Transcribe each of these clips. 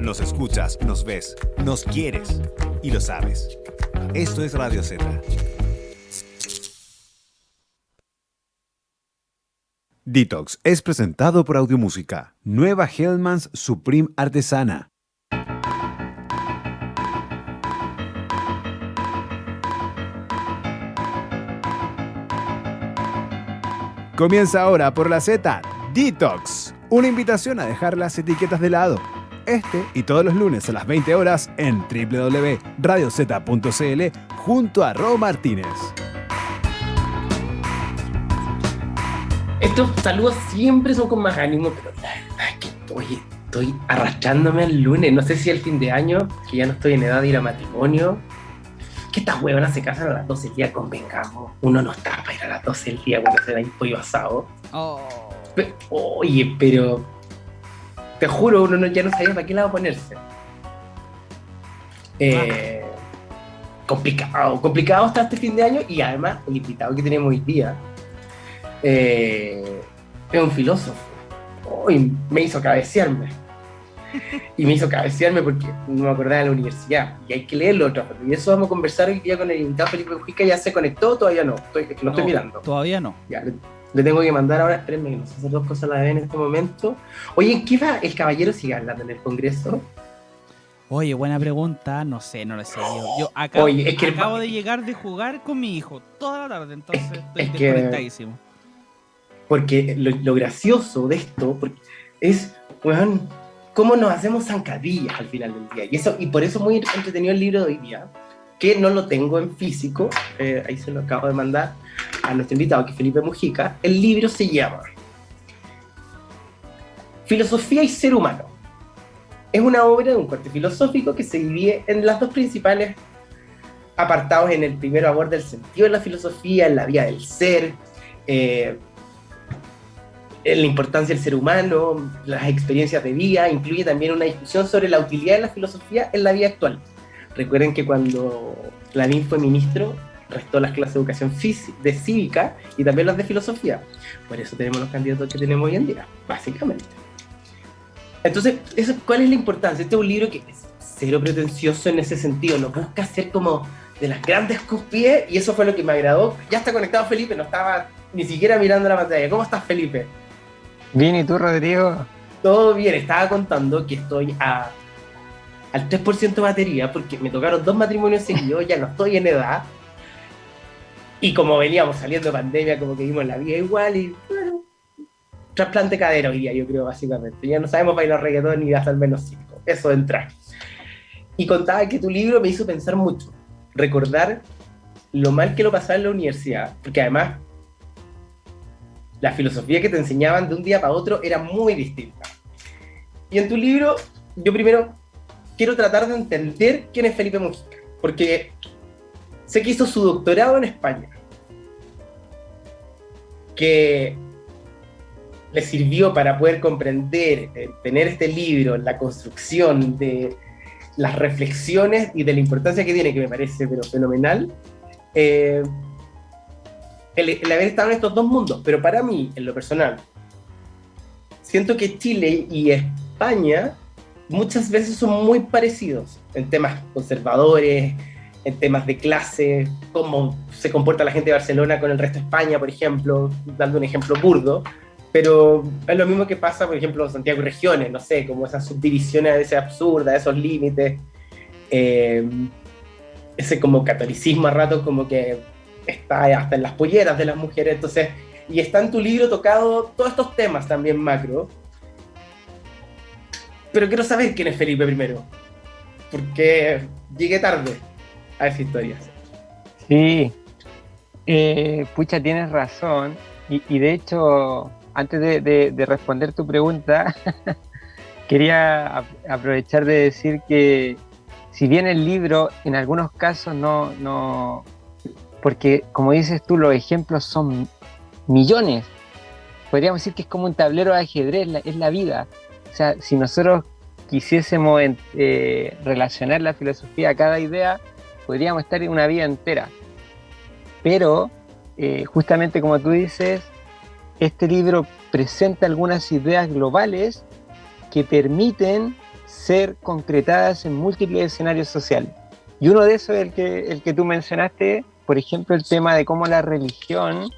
Nos escuchas, nos ves, nos quieres y lo sabes. Esto es Radio Z. Detox es presentado por Audiomúsica, nueva Hellmann's Supreme Artesana. Comienza ahora por la Z, Detox, una invitación a dejar las etiquetas de lado. Este y todos los lunes a las 20 horas en www.radioz.cl junto a Ro Martínez. Estos saludos siempre son con más ánimo, pero la verdad es que estoy arrastrándome al lunes. No sé si el fin de año, que ya no estoy en edad de ir a matrimonio. Que estas huevonas se casan a las 12 del día, convengamos. Uno no está para ir a las 12 del día cuando se da un pollo asado. Pero te juro, uno ya no sabía para qué lado ponerse. Complicado está este fin de año, y además el invitado que tenemos hoy día es un filósofo. Me hizo cabecearme. Y me hizo cabecearme porque no me acordaba de la universidad. Y hay que leerlo otra vez. Y eso vamos a conversar hoy día con el invitado Felipe Mujica. ¿Ya se conectó? Todavía no. Lo estoy mirando. Todavía no. Ya, le tengo que mandar ahora. Espérenme, que no sé hacer dos cosas a la vez en este momento. Oye, ¿qué va el caballero sigue hablando en el Congreso? Oye, buena pregunta. No sé, no lo sé. Yo acabo de llegar de jugar con mi hijo toda la tarde. Entonces estoy desconectadísimo. Porque lo gracioso de esto es, weón, cómo nos hacemos zancadillas al final del día. Y por eso es muy entretenido el libro de hoy día, que no lo tengo en físico. Ahí se lo acabo de mandar a nuestro invitado, que es Felipe Mujica. El libro se llama Filosofía y Ser Humano. Es una obra de un corte filosófico que se divide en las dos principales apartados. En el primero aborda el sentido de la filosofía, en la vía del ser, la importancia del ser humano, las experiencias de vida. Incluye también una discusión sobre la utilidad de la filosofía en la vida actual. Recuerden que cuando Lavín fue ministro, restó las clases de educación de cívica y también las de filosofía. Por eso tenemos los candidatos que tenemos hoy en día, básicamente. Entonces, ¿cuál es la importancia? Este es un libro que es cero pretencioso en ese sentido, no busca ser como de las grandes cúspides, y eso fue lo que me agradó. Ya está conectado Felipe, no estaba ni siquiera mirando la pantalla. ¿Cómo estás, Felipe? Bien, ¿y tú, Rodrigo? Todo bien, estaba contando que estoy al 3% de batería porque me tocaron 2 matrimonios seguidos, ya no estoy en edad. Y como veníamos saliendo de pandemia, como que vimos la vida igual, y bueno, trasplante de cadera hoy día, yo creo, básicamente. Ya no sabemos bailar reggaetón ni hasta el menos 5, eso de entrar. Y contaba que tu libro me hizo pensar mucho, recordar lo mal que lo pasaba en la universidad, porque además la filosofía que te enseñaban de un día para otro era muy distinta. Y en tu libro, yo primero quiero tratar de entender quién es Felipe Mujica, porque sé que hizo su doctorado en España, que le sirvió para poder comprender, tener este libro, la construcción de las reflexiones y de la importancia que tiene, que me parece pero fenomenal, el haber estado en estos dos mundos. Pero para mí, en lo personal, siento que Chile y España muchas veces son muy parecidos en temas conservadores, en temas de clase, cómo se comporta la gente de Barcelona con el resto de España, por ejemplo, dando un ejemplo burdo. Pero es lo mismo que pasa, por ejemplo, en Santiago y regiones, no sé, como esas subdivisiones a veces absurdas, esos límites, ese como catolicismo a ratos como que está hasta en las polleras de las mujeres. Entonces, y está en tu libro tocado todos estos temas también macro. Pero quiero saber quién es Felipe primero, porque llegué tarde a esa historia. Sí, pucha, tienes razón. Y de hecho, antes de responder tu pregunta, quería aprovechar de decir que si bien el libro en algunos casos no porque como dices tú, los ejemplos son millones, podríamos decir que es como un tablero de ajedrez, es la vida. O sea, si nosotros quisiésemos relacionar la filosofía a cada idea, podríamos estar en una vida entera. Pero, justamente como tú dices, este libro presenta algunas ideas globales que permiten ser concretadas en múltiples escenarios sociales. Y uno de esos es el que tú mencionaste, por ejemplo, el tema de cómo la religión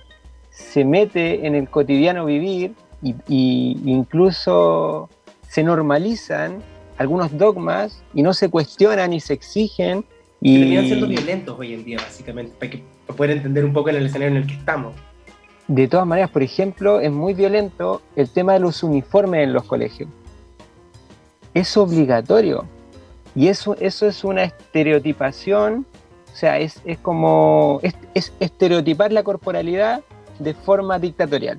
se mete en el cotidiano vivir y incluso se normalizan algunos dogmas y no se cuestionan y se exigen. Y terminan siendo violentos hoy en día, básicamente, para poder entender un poco en el escenario en el que estamos. De todas maneras, por ejemplo, es muy violento el tema de los uniformes en los colegios. Es obligatorio. Y eso es una estereotipación, o sea, es como estereotipar la corporalidad de forma dictatorial.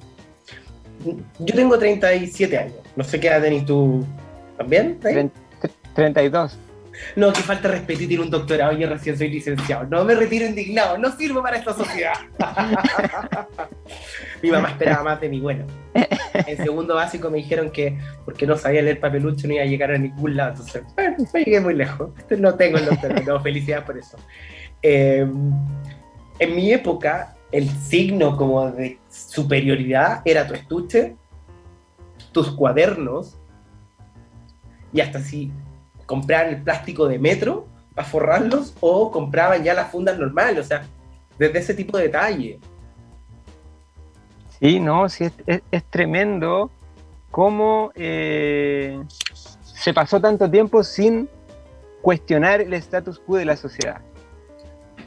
Yo tengo 37 años, no sé qué edad tenés tú, ¿también? 32. No, que falta respeto y tiene un doctorado, yo recién soy licenciado. No me retiro indignado, no sirvo para esta sociedad. Mi mamá esperaba más de mí. Bueno, en segundo básico me dijeron que porque no sabía leer papelucho no iba a llegar a ningún lado. Entonces, bueno, me llegué muy lejos. No tengo el doctorado, no, felicidades por eso. En mi época, el signo como de superioridad era tu estuche, tus cuadernos, y hasta si compraban el plástico de metro para forrarlos o compraban ya las fundas normales, o sea, desde ese tipo de detalle. Sí, no, sí, es tremendo cómo se pasó tanto tiempo sin cuestionar el status quo de la sociedad.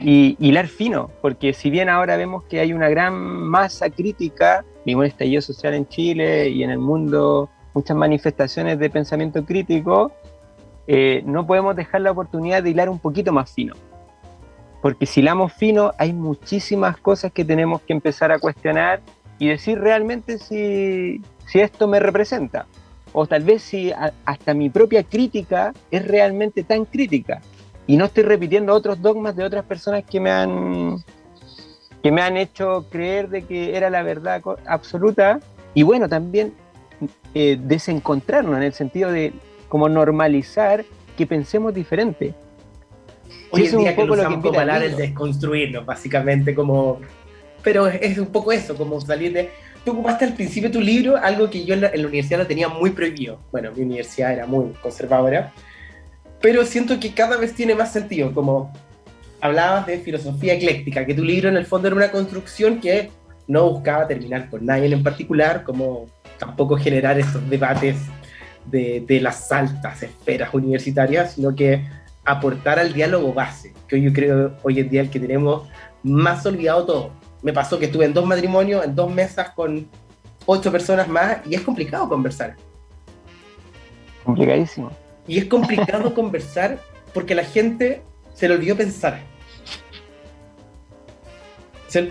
Y hilar fino, porque si bien ahora vemos que hay una gran masa crítica, vimos el estallido social en Chile y en el mundo, muchas manifestaciones de pensamiento crítico, no podemos dejar la oportunidad de hilar un poquito más fino, porque si hilamos fino hay muchísimas cosas que tenemos que empezar a cuestionar y decir realmente si esto me representa, o tal vez si hasta mi propia crítica es realmente tan crítica y no estoy repitiendo otros dogmas de otras personas que me han hecho creer de que era la verdad absoluta. Y bueno, también desencontrarnos en el sentido de como normalizar que pensemos diferente. Hoy en día que lo usamos como hablar es desconstruirnos, básicamente, como... Pero es un poco eso, como salir de... Tú ocupaste al principio tu libro, algo que yo en la universidad lo tenía muy prohibido. Bueno, mi universidad era muy conservadora, pero siento que cada vez tiene más sentido, como hablabas de filosofía ecléctica, que tu libro en el fondo era una construcción que no buscaba terminar con nadie en particular, como tampoco generar estos debates de las altas esferas universitarias, sino que aportar al diálogo base, que yo creo hoy en día el que tenemos más olvidado todo. Me pasó que estuve en 2 matrimonios, en 2 mesas con 8 personas más, y es complicado conversar. Complicadísimo. Y es complicado conversar porque la gente se le olvidó pensar.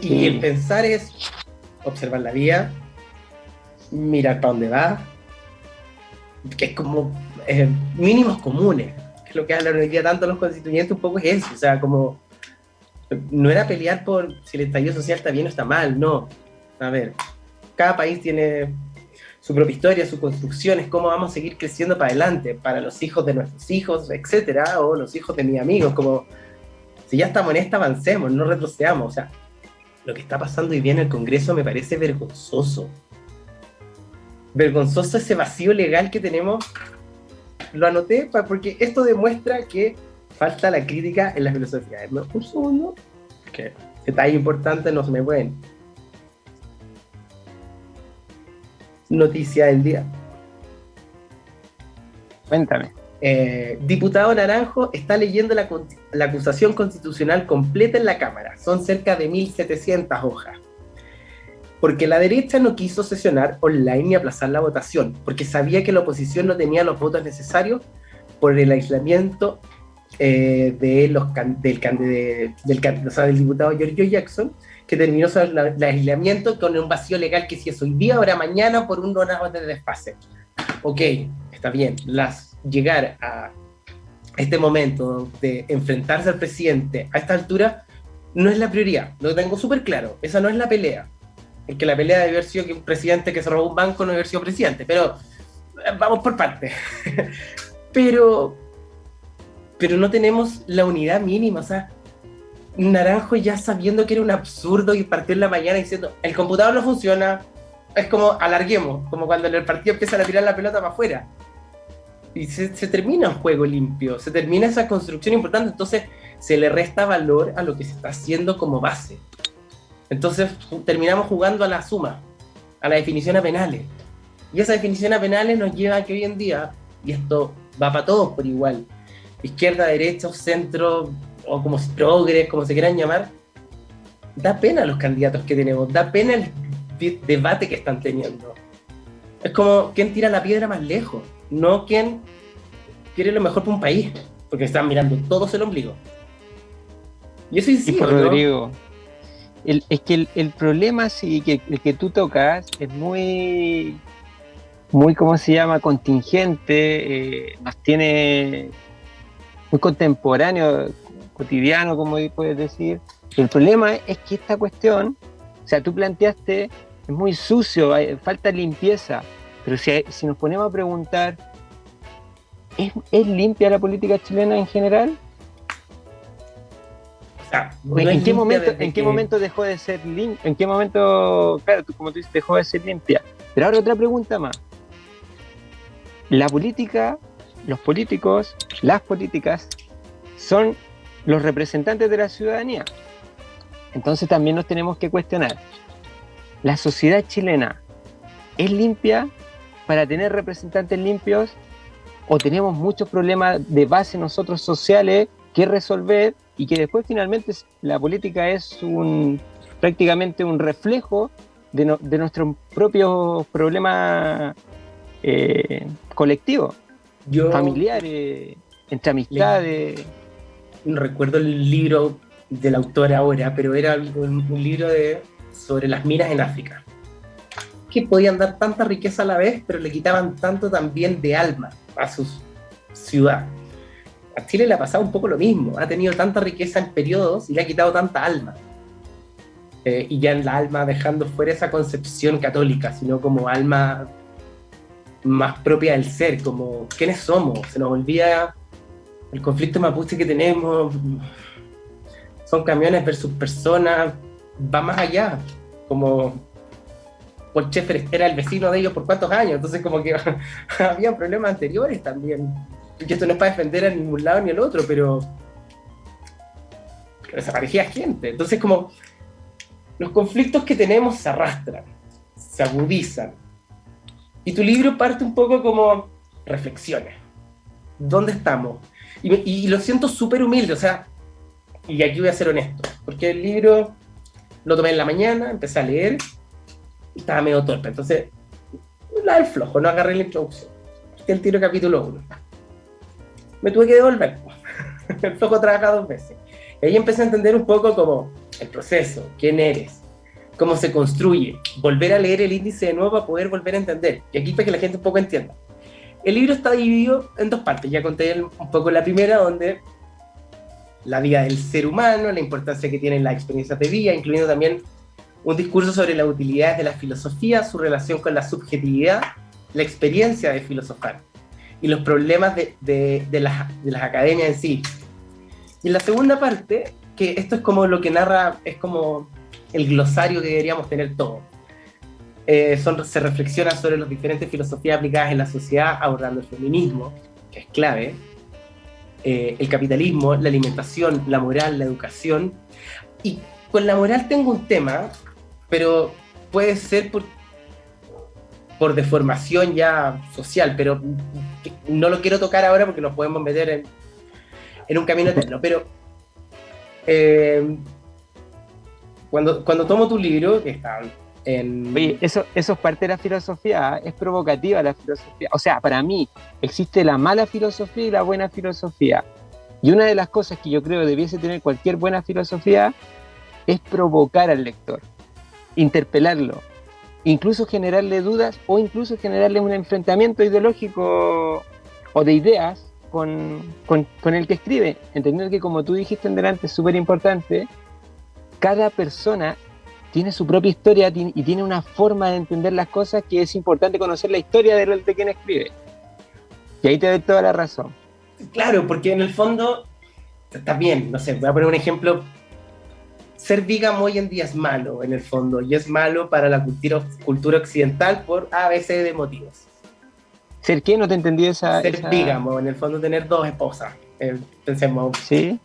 Y el pensar es observar la vida, mirar para dónde va, que es como mínimos comunes, que es lo que hablan hoy día tanto los constituyentes, un poco es eso, o sea, como no era pelear por si el estallido social está bien o está mal, no. A ver, cada país tiene su propia historia, sus construcciones, cómo vamos a seguir creciendo para adelante, para los hijos de nuestros hijos, etcétera, o los hijos de mis amigos, como si ya estamos en esta, avancemos, no retrocedamos. O sea, lo que está pasando hoy día en el Congreso me parece vergonzoso. Vergonzoso ese vacío legal que tenemos. Lo anoté porque esto demuestra que falta la crítica en la filosofía. ¿No? Un segundo, que detalle importante, no se me pueden. Noticia del día. Cuéntame. Diputado Naranjo está leyendo la acusación constitucional completa en la Cámara. Son cerca de 1.700 hojas. Porque la derecha no quiso sesionar online ni aplazar la votación, porque sabía que la oposición no tenía los votos necesarios por el aislamiento del diputado Giorgio Jackson, que terminó el aislamiento con un vacío legal que si es hoy día, ahora mañana, por unas horas de desfase. Ok, está bien, llegar a este momento de enfrentarse al presidente a esta altura no es la prioridad, lo tengo súper claro, esa no es la pelea, porque la pelea debe haber sido que un presidente que se robó un banco no debe haber sido presidente, pero vamos por partes. pero no tenemos la unidad mínima, o sea, Naranjo ya sabiendo que era un absurdo y partió en la mañana diciendo, el computador no funciona, es como alarguemos, como cuando en el partido empiezan a tirar la pelota para afuera. Y se termina un juego limpio, se termina esa construcción importante, entonces se le resta valor a lo que se está haciendo como base. Entonces terminamos jugando a la suma, a la definición a penales. Y esa definición a penales nos lleva a que hoy en día, y esto va para todos por igual, izquierda, derecha, centro, o como progres, como se quieran llamar, da pena los candidatos que tenemos, da pena el debate que están teniendo. Es como quién tira la piedra más lejos, no quién quiere lo mejor para un país, porque están mirando todos el ombligo. Y eso insisto, ¿no? Rodrigo, es que el problema sí, que el que tú tocas es muy, ¿cómo se llama?, contingente, nos tiene muy contemporáneo, cotidiano, como puedes decir. El problema es que esta cuestión, o sea, tú planteaste, es muy sucio, falta limpieza, pero si nos ponemos a preguntar, ¿es limpia la política chilena en general? O sea, no ¿En qué momento dejó de ser limpia? ¿En qué momento, claro, como tú dices, dejó de ser limpia? Pero ahora otra pregunta más. La política, los políticos, las políticas, son los representantes de la ciudadanía. Entonces también nos tenemos que cuestionar, ¿la sociedad chilena es limpia para tener representantes limpios o tenemos muchos problemas de base nosotros sociales que resolver y que después finalmente la política es prácticamente un reflejo de nuestros propios problemas colectivos, familiares, entre amistades? No recuerdo el libro del autor ahora, pero era un libro sobre las minas en África, que podían dar tanta riqueza a la vez, pero le quitaban tanto también de alma a su ciudad. A Chile le ha pasado un poco lo mismo, ha tenido tanta riqueza en periodos y le ha quitado tanta alma. Y ya en la alma dejando fuera esa concepción católica, sino como alma más propia del ser, como quiénes somos. Se nos olvida el conflicto mapuche que tenemos, son camiones versus personas, va más allá, como Paul Schaeffer era el vecino de ellos por cuántos años, entonces como que había problemas anteriores también, y esto no es para defender a ningún lado ni al otro, pero desaparecía gente, entonces como los conflictos que tenemos se arrastran, se agudizan, y tu libro parte un poco como reflexiones, ¿dónde estamos? Y lo siento súper humilde, o sea, y aquí voy a ser honesto, porque el libro lo tomé en la mañana, empecé a leer, y estaba medio torpe, entonces, la del flojo, no agarré la introducción, el tiro capítulo 1. Me tuve que devolver, el flojo trabaja 2 veces. Y ahí empecé a entender un poco como el proceso, quién eres, cómo se construye, volver a leer el índice de nuevo para poder volver a entender, y aquí para que la gente un poco entienda. El libro está dividido en 2 partes, ya conté un poco la primera, donde la vida del ser humano, la importancia que tienen las experiencias de vida, incluyendo también un discurso sobre las utilidades de la filosofía, su relación con la subjetividad, la experiencia de filosofar y los problemas de las academias en sí. Y en la segunda parte, que esto es como lo que narra, es como el glosario que deberíamos tener todos. Se reflexiona sobre las diferentes filosofías aplicadas en la sociedad, abordando el feminismo, que es clave, el capitalismo, la alimentación, la moral, la educación. Y con la moral tengo un tema, pero puede ser por deformación ya social, pero no lo quiero tocar ahora porque nos podemos meter en un camino eterno. Pero cuando tomo tu libro, que está Oye, eso es parte de la filosofía, es provocativa la filosofía. O sea, para mí existe la mala filosofía y la buena filosofía. Y una de las cosas que yo creo debiese tener cualquier buena filosofía es provocar al lector, interpelarlo, incluso generarle dudas o incluso generarle un enfrentamiento ideológico o de ideas con el que escribe. Entender que, como tú dijiste en delante, es súper importante, cada persona tiene su propia historia y tiene una forma de entender las cosas que es importante conocer la historia de quien escribe. Y ahí te doy toda la razón. Claro, porque en el fondo, está bien, no sé, voy a poner un ejemplo. Ser vegan hoy en día es malo, en el fondo, y es malo para la cultura occidental por ABC de motivos. ¿Ser qué? No te entendí esa... Ser bígamo, en el fondo tener dos esposas. Pensemos. ¿Sí?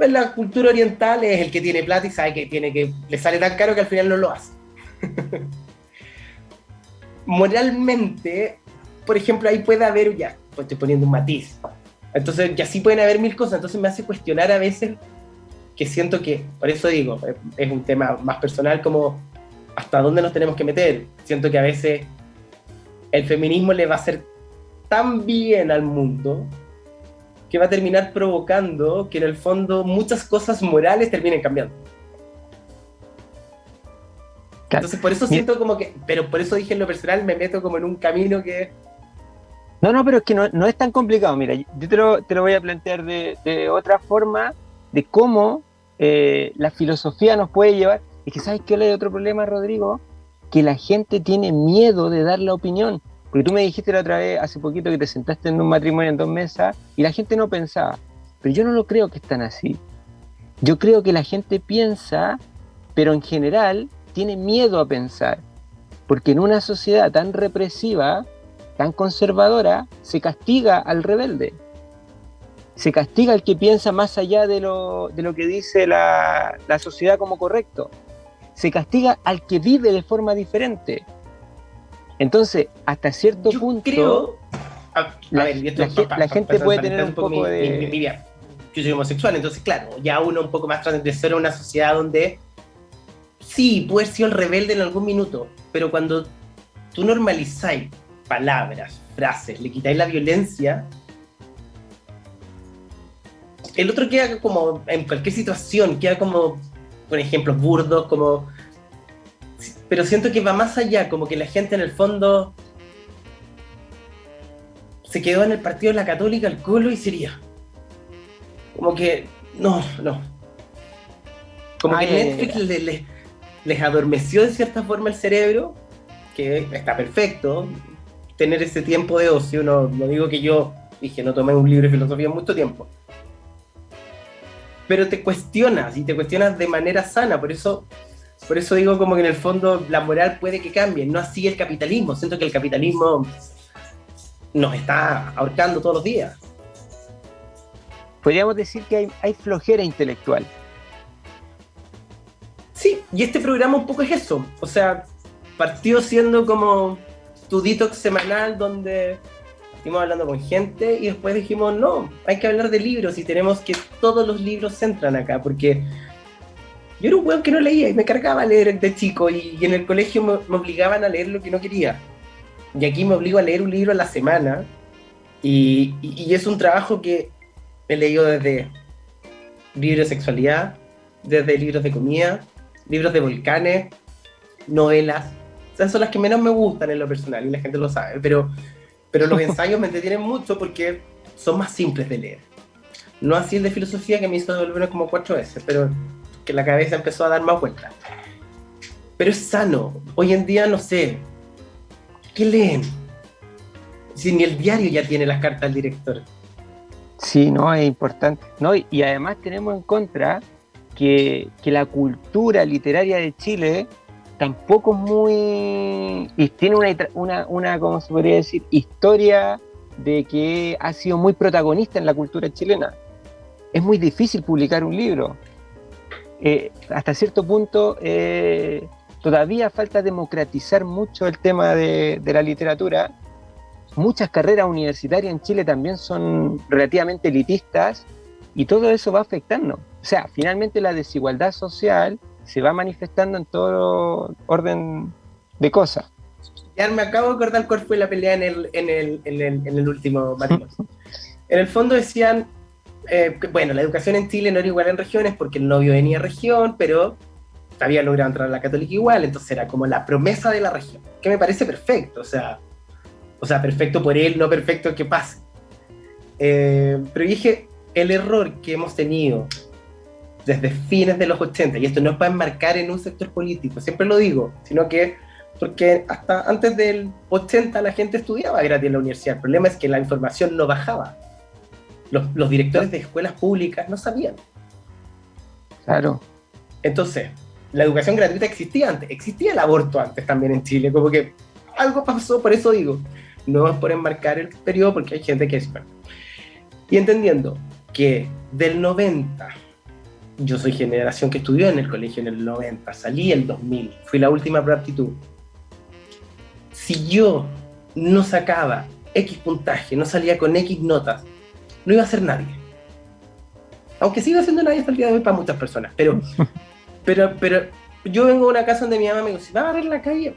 En la cultura oriental es el que tiene plata y sabe que le sale tan caro que al final no lo hace. Moralmente, por ejemplo, ahí puede haber, ya, pues estoy poniendo un matiz. Entonces, ya sí pueden haber mil cosas. Entonces me hace cuestionar a veces, que siento que, por eso digo, es un tema más personal, como hasta dónde nos tenemos que meter. Siento que a veces el feminismo le va a hacer tan bien al mundo que va a terminar provocando que en el fondo muchas cosas morales terminen cambiando. Entonces por eso siento como que, pero por eso dije en lo personal, me meto como en un camino que... No, pero es que no es tan complicado. Mira, yo te lo voy a plantear de otra forma, de cómo la filosofía nos puede llevar. Es que ¿sabes qué hay otro problema, Rodrigo? Que la gente tiene miedo de dar la opinión. Porque tú me dijiste la otra vez, hace poquito, que te sentaste en un matrimonio en 2 mesas y la gente no pensaba. Pero yo no lo creo que es tan así. Yo creo que la gente piensa, pero en general tiene miedo a pensar. Porque en una sociedad tan represiva, tan conservadora, se castiga al rebelde. Se castiga al que piensa más allá de lo que dice la sociedad como correcto. Se castiga al que vive de forma diferente. Entonces, hasta cierto punto, creo, la gente puede tener un poco de... Yo soy homosexual, entonces claro, ya uno un poco más transgresor en una sociedad donde sí, puede haber sido el rebelde en algún minuto, pero cuando tú normalizáis palabras, frases, le quitáis la violencia, el otro queda como, en cualquier situación, queda como, por ejemplo, burdos, como... Pero siento que va más allá, como que la gente en el fondo se quedó en el partido de la Católica, el culo y sería. Como que, no. Como que Netflix les adormeció de cierta forma el cerebro, que está perfecto, tener ese tiempo de ocio. No digo que yo dije, no tomé un libro de filosofía en mucho tiempo. Pero te cuestionas, y te cuestionas de manera sana, por eso digo como que en el fondo la moral puede que cambie, no así el capitalismo. Siento que el capitalismo nos está ahorcando todos los días. Podríamos decir que hay flojera intelectual. Sí, y este programa un poco es eso. O sea, partió siendo como tu detox semanal donde estuvimos hablando con gente y después dijimos, no, hay que hablar de libros y tenemos que todos los libros se entran acá, porque yo era un weón que no leía y me cargaba a leer de chico y en el colegio me obligaban a leer lo que no quería. Y aquí me obligo a leer un libro a la semana y es un trabajo que he leído desde libros de sexualidad, desde libros de comida, libros de volcanes, novelas. Esas son las que menos me gustan en lo personal y la gente lo sabe, pero los ensayos me entretienen mucho porque son más simples de leer. No así el de filosofía, que me hizo devolverme como 4 veces, pero que la cabeza empezó a dar más vueltas. Pero es sano. Hoy en día, no sé, ¿qué leen? Si ni el diario ya tiene las cartas del director. Sí, no, es importante. No, y además tenemos en contra que la cultura literaria de Chile tampoco es muy... y tiene una, ¿cómo se podría decir?, historia de que ha sido muy protagonista en la cultura chilena. Es muy difícil publicar un libro. Hasta cierto punto todavía falta democratizar mucho el tema de la literatura. Muchas carreras universitarias en Chile también son relativamente elitistas y todo eso va afectando. O sea, finalmente la desigualdad social se va manifestando en todo orden de cosas. Ya me acabo de acordar cuál fue la pelea en el último matrimonio. En el fondo decían, bueno, la educación en Chile no era igual en regiones porque el novio venía de región, pero había logrado entrar a la católica igual, entonces era como la promesa de la región, que me parece perfecto, o sea, perfecto por él, no perfecto que pase. Pero dije, el error que hemos tenido desde fines de los 80, y esto no es para enmarcar en un sector político, siempre lo digo, sino que porque hasta antes del 80 la gente estudiaba gratis en la universidad. El problema es que la información no bajaba. Los directores de escuelas públicas no sabían. Claro. Entonces, la educación gratuita existía antes, existía el aborto antes también en Chile, como que algo pasó, por eso digo. no es por enmarcar el periodo, porque hay gente que es experta. Y entendiendo que del 90, yo soy generación que estudió en el colegio en el 90, salí el 2000, fui la última por aptitud. Si yo no sacaba X puntaje, no salía con X notas, no iba a ser nadie. Aunque siga siendo nadie hasta el día de hoy para muchas personas, pero yo vengo a una casa donde mi mamá me dice, si vas a barrer la calle,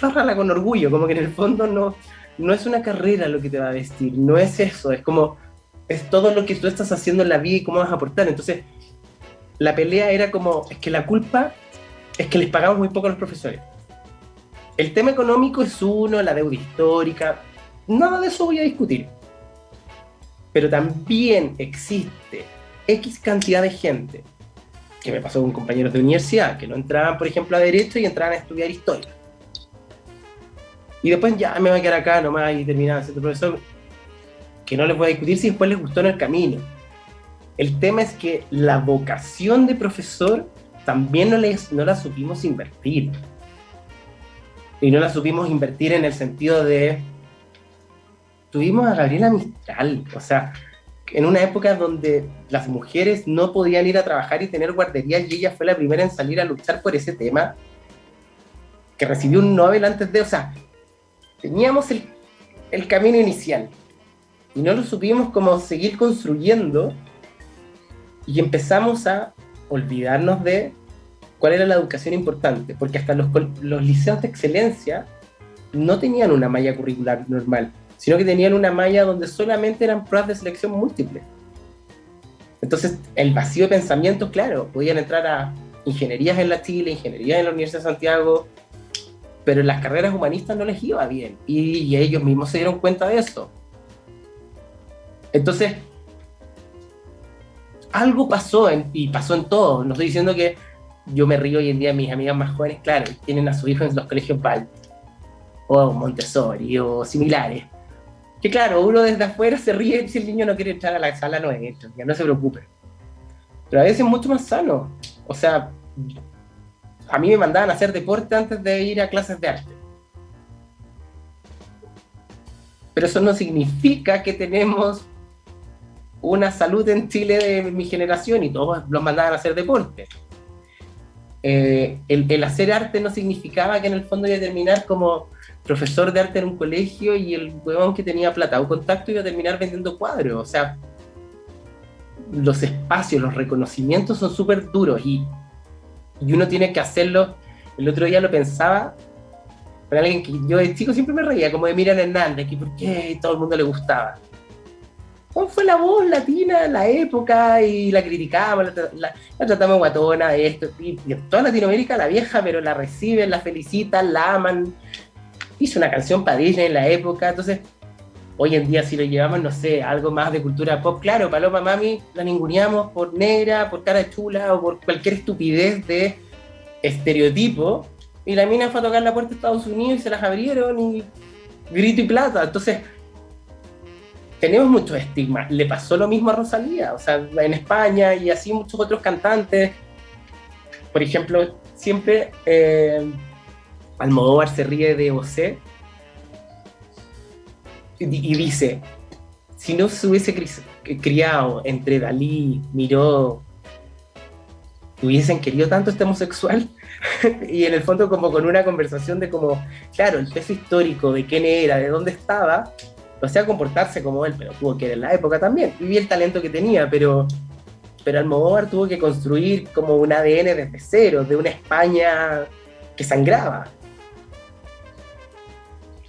bárrala con orgullo, como que en el fondo no es una carrera lo que te va a vestir, no es eso, es como, es todo lo que tú estás haciendo en la vida y cómo vas a aportar. Entonces, la pelea era como, es que la culpa es que les pagamos muy poco a los profesores. El tema económico es uno, la deuda histórica, nada de eso voy a discutir. Pero también existe X cantidad de gente, que me pasó con compañeros de universidad, que no entraban, por ejemplo, a Derecho y entraban a estudiar Historia. Y después ya me voy a quedar acá nomás y terminaban siendo profesor, que no les voy a discutir si después les gustó en el camino. El tema es que la vocación de profesor también no la supimos invertir. Y no la supimos invertir en el sentido de... Tuvimos a Gabriela Mistral, o sea, en una época donde las mujeres no podían ir a trabajar y tener guarderías, y ella fue la primera en salir a luchar por ese tema, que recibió un Nobel antes de... O sea, teníamos el camino inicial, y no lo supimos como seguir construyendo, y empezamos a olvidarnos de cuál era la educación importante, porque hasta los liceos de excelencia no tenían una malla curricular normal, sino que tenían una malla donde solamente eran pruebas de selección múltiple. Entonces, el vacío de pensamiento, claro, podían entrar a ingenierías en la Chile, ingenierías en la Universidad de Santiago, pero en las carreras humanistas no les iba bien, y ellos mismos se dieron cuenta de eso. Entonces, algo pasó, y pasó en todo. No estoy diciendo que yo me río hoy en día, mis amigas más jóvenes, claro, tienen a sus hijos en los colegios Val, o Montessori, o similares. Que claro, uno desde afuera se ríe si el niño no quiere entrar a la sala, no entra, ya no se preocupe. Pero a veces es mucho más sano. O sea, a mí me mandaban a hacer deporte antes de ir a clases de arte. Pero eso no significa que tenemos una salud en Chile de mi generación y todos los mandaban a hacer deporte. El hacer arte no significaba que en el fondo iba a terminar como profesor de arte en un colegio y el huevón que tenía plata o contacto iba a terminar vendiendo cuadros. O sea, los espacios, los reconocimientos son súper duros y uno tiene que hacerlo. El otro día lo pensaba con alguien que yo de chico siempre me reía, como de Miriam Hernández, que por qué todo el mundo le gustaba. ¿Cómo fue la voz latina en la época? Y la criticamos, la tratamos guatona, esto, y en toda Latinoamérica la vieja, pero la reciben, la felicitan, la aman. Hizo una canción para Disney en la época, entonces hoy en día si lo llevamos, no sé, algo más de cultura pop, claro, Paloma Mami la ninguneamos por negra, por cara chula o por cualquier estupidez de estereotipo, y la mina fue a tocar la puerta de Estados Unidos y se las abrieron y grito y plata. Entonces tenemos muchos estigmas. Le pasó lo mismo a Rosalía, o sea, en España y así muchos otros cantantes. Por ejemplo, siempre Almodóvar se ríe de José y dice, si no se hubiese criado entre Dalí, Miró, hubiesen querido tanto este homosexual. Y en el fondo como con una conversación de como, claro, el peso histórico de quién era, de dónde estaba, o sea, comportarse como él, pero tuvo que ir en la época también, y vi el talento que tenía, pero Almodóvar tuvo que construir como un ADN desde cero, de una España que sangraba.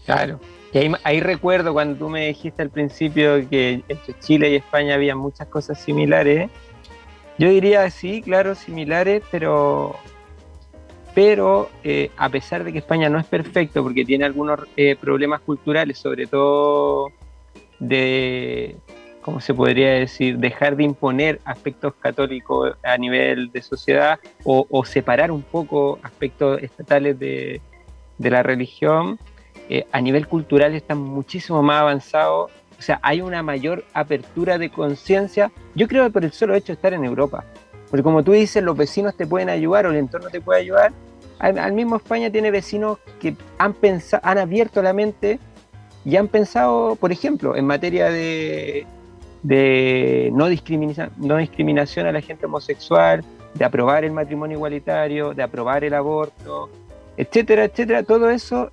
Claro, y ahí recuerdo cuando tú me dijiste al principio que entre Chile y España había muchas cosas similares. Yo diría sí, claro, similares, pero a pesar de que España no es perfecto porque tiene algunos problemas culturales, sobre todo de, ¿cómo se podría decir?, dejar de imponer aspectos católicos a nivel de sociedad o separar un poco aspectos estatales de la religión, a nivel cultural están muchísimo más avanzados. O sea, hay una mayor apertura de conciencia, yo creo que por el solo hecho de estar en Europa. Porque como tú dices, los vecinos te pueden ayudar o el entorno te puede ayudar. Al mismo España tiene vecinos que han abierto la mente y han pensado, por ejemplo, en materia de no discriminación a la gente homosexual, de aprobar el matrimonio igualitario, de aprobar el aborto, etcétera, etcétera. Todo eso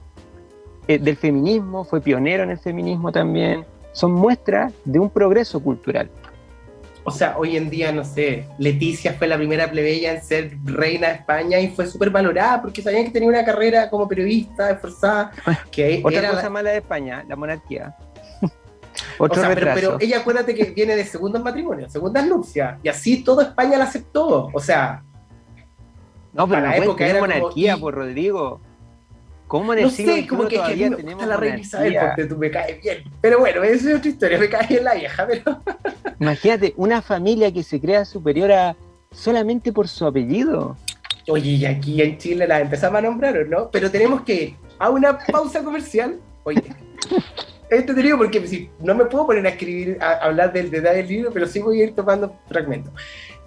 del feminismo, fue pionero en el feminismo también, son muestras de un progreso cultural. O sea, hoy en día, no sé, Leticia fue la primera plebeya en ser reina de España y fue súper valorada porque sabían que tenía una carrera como periodista esforzada. Que Otra era cosa mala de España, la monarquía. Otro pero ella, acuérdate que viene de segundos matrimonios, segundas nupcias, y así toda España la aceptó. O sea, no, pero para la época era monarquía, por Rodrigo. ¿Cómo en el siglo XXI como que todavía no tenemos la reina Isabel, porque tú me caes bien? Pero bueno, esa es otra historia, me cae bien la vieja, pero... Imagínate, una familia que se crea superior a solamente por su apellido. Oye, y aquí en Chile la empezamos a nombrar, ¿no? Pero tenemos que ir a una pausa comercial. Oye, esto te digo porque si no me puedo poner a escribir, a hablar del detalle del libro, pero sí voy a ir tomando fragmentos.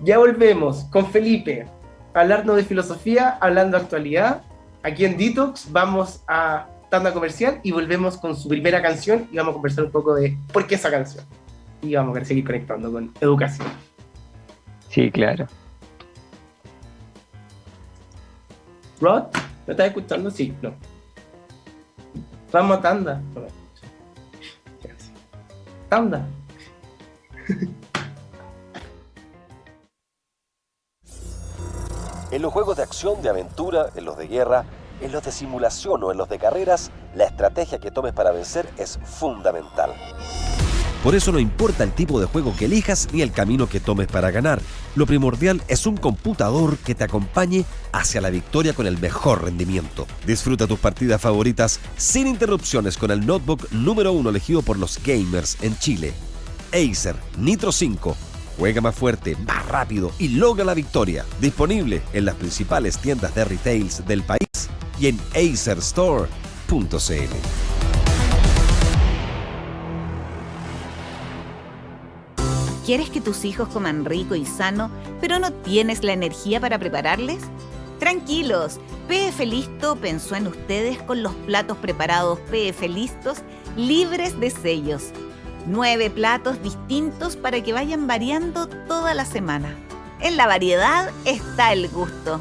Ya volvemos con Felipe, hablarnos de filosofía, hablando de actualidad. Aquí en Detox vamos a tanda comercial y volvemos con su primera canción y vamos a conversar un poco de por qué esa canción. Y vamos a seguir conectando con educación. Sí, claro. Rod, ¿me estás escuchando? Sí, no. Vamos a tanda. Tanda. En los juegos de acción, de aventura, en los de guerra, en los de simulación o en los de carreras, la estrategia que tomes para vencer es fundamental. Por eso no importa el tipo de juego que elijas ni el camino que tomes para ganar. Lo primordial es un computador que te acompañe hacia la victoria con el mejor rendimiento. Disfruta tus partidas favoritas sin interrupciones con el notebook número 1 elegido por los gamers en Chile. Acer Nitro 5. Juega más fuerte, más rápido y logra la victoria. Disponible en las principales tiendas de retails del país y en acerstore.cl. ¿Quieres que tus hijos coman rico y sano, pero no tienes la energía para prepararles? Tranquilos, PF Listo pensó en ustedes con los platos preparados PF Listos, libres de sellos. 9 platos distintos para que vayan variando toda la semana. En la variedad está el gusto.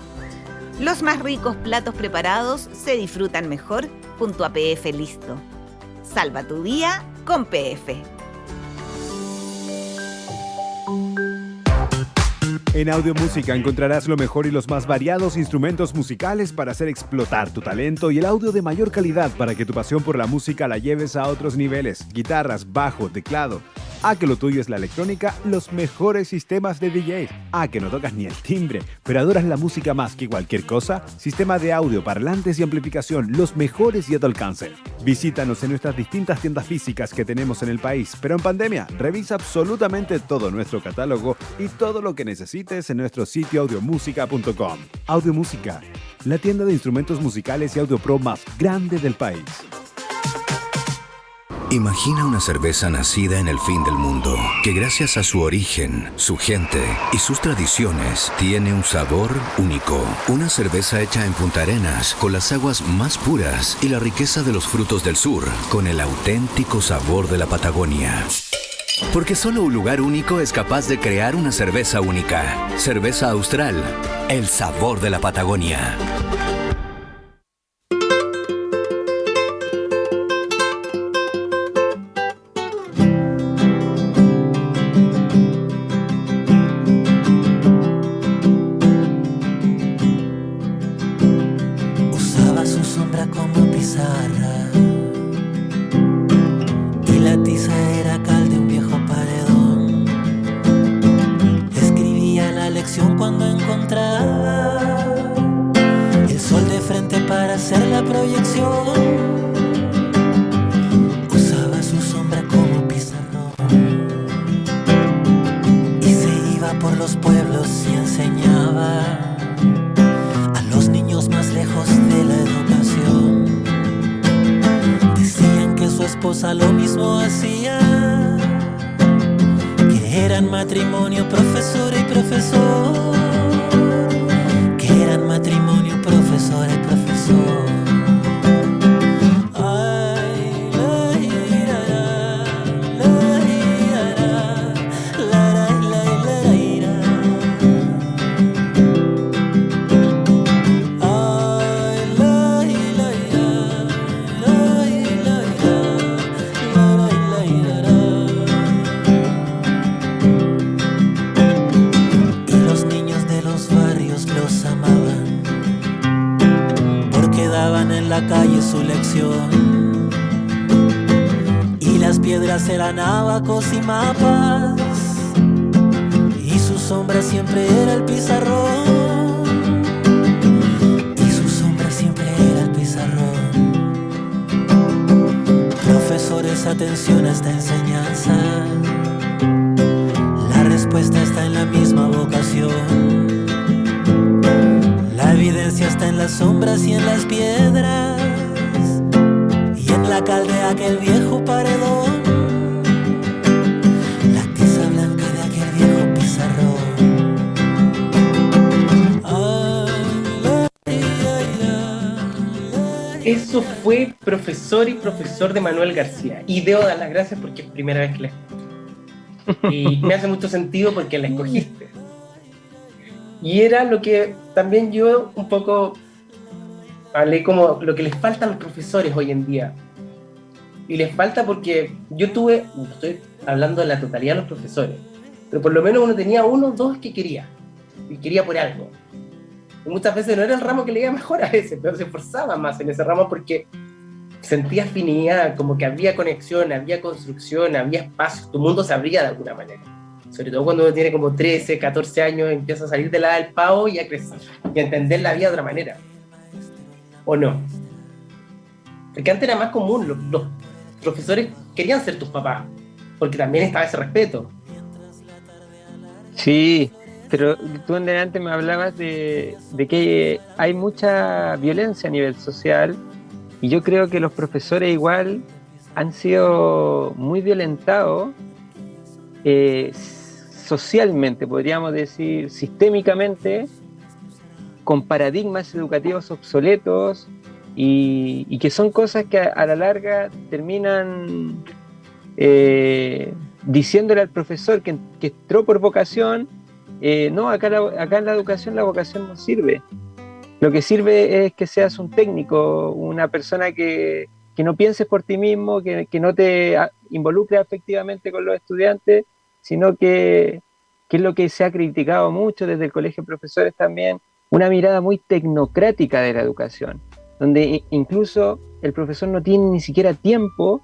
Los más ricos platos preparados se disfrutan mejor junto a PF Listo. Salva tu día con PF. En Audio Música encontrarás lo mejor y los más variados instrumentos musicales para hacer explotar tu talento y el audio de mayor calidad para que tu pasión por la música la lleves a otros niveles. Guitarras, bajo, teclado. Que lo tuyo es la electrónica, los mejores sistemas de DJs. Que no tocas ni el timbre, pero adoras la música más que cualquier cosa. Sistema de audio, parlantes y amplificación, los mejores y a tu alcance. Visítanos en nuestras distintas tiendas físicas que tenemos en el país, pero en pandemia, revisa absolutamente todo nuestro catálogo y todo lo que necesites en nuestro sitio audiomusica.com. Audio Música, la tienda de instrumentos musicales y audio pro más grande del país. Imagina una cerveza nacida en el fin del mundo, que gracias a su origen, su gente y sus tradiciones, tiene un sabor único. Una cerveza hecha en Punta Arenas, con las aguas más puras y la riqueza de los frutos del sur, con el auténtico sabor de la Patagonia. Porque solo un lugar único es capaz de crear una cerveza única. Cerveza Austral, el sabor de la Patagonia. su lección. Y las piedras eran abacos y mapas, y su sombra siempre era el pizarrón. Y su sombra siempre era el pizarrón. Profesores, atención a esta enseñanza. La respuesta está en la misma vocación. La evidencia está en las sombras y en las piedras, y en la cal de aquel viejo paredón, la tiza blanca de aquel viejo pizarrón. Eso fue Profesor y Profesor de Manuel García. Y debo dar las gracias porque es la primera vez que la escucho. Y me hace mucho sentido porque la escogiste. Y era lo que también yo un poco hablé, como lo que les falta a los profesores hoy en día. Y les falta porque yo estoy hablando de la totalidad de los profesores, pero por lo menos uno tenía uno o dos que quería, y quería por algo. Y muchas veces no era el ramo que le iba mejor a veces, pero se esforzaba más en ese ramo porque sentía afinidad, como que había conexión, había construcción, había espacio, tu mundo se abría de alguna manera. Sobre todo cuando uno tiene como 13, 14 años, empieza a salir de la del pavo y a crecer, y a entender la vida de otra manera. ¿O no? Porque antes era más común, los profesores querían ser tus papás, porque también estaba ese respeto. Sí, pero tú en delante me hablabas de que hay mucha violencia a nivel social, y yo creo que los profesores igual han sido muy violentados socialmente, podríamos decir, sistémicamente, con paradigmas educativos obsoletos, y que son cosas que a la larga terminan diciéndole al profesor que entró por vocación, no, acá en la educación la vocación no sirve. Lo que sirve es que seas un técnico, una persona que no pienses por ti mismo, que no te involucres afectivamente con los estudiantes, sino que es lo que se ha criticado mucho desde el Colegio de Profesores también, una mirada muy tecnocrática de la educación, donde incluso el profesor no tiene ni siquiera tiempo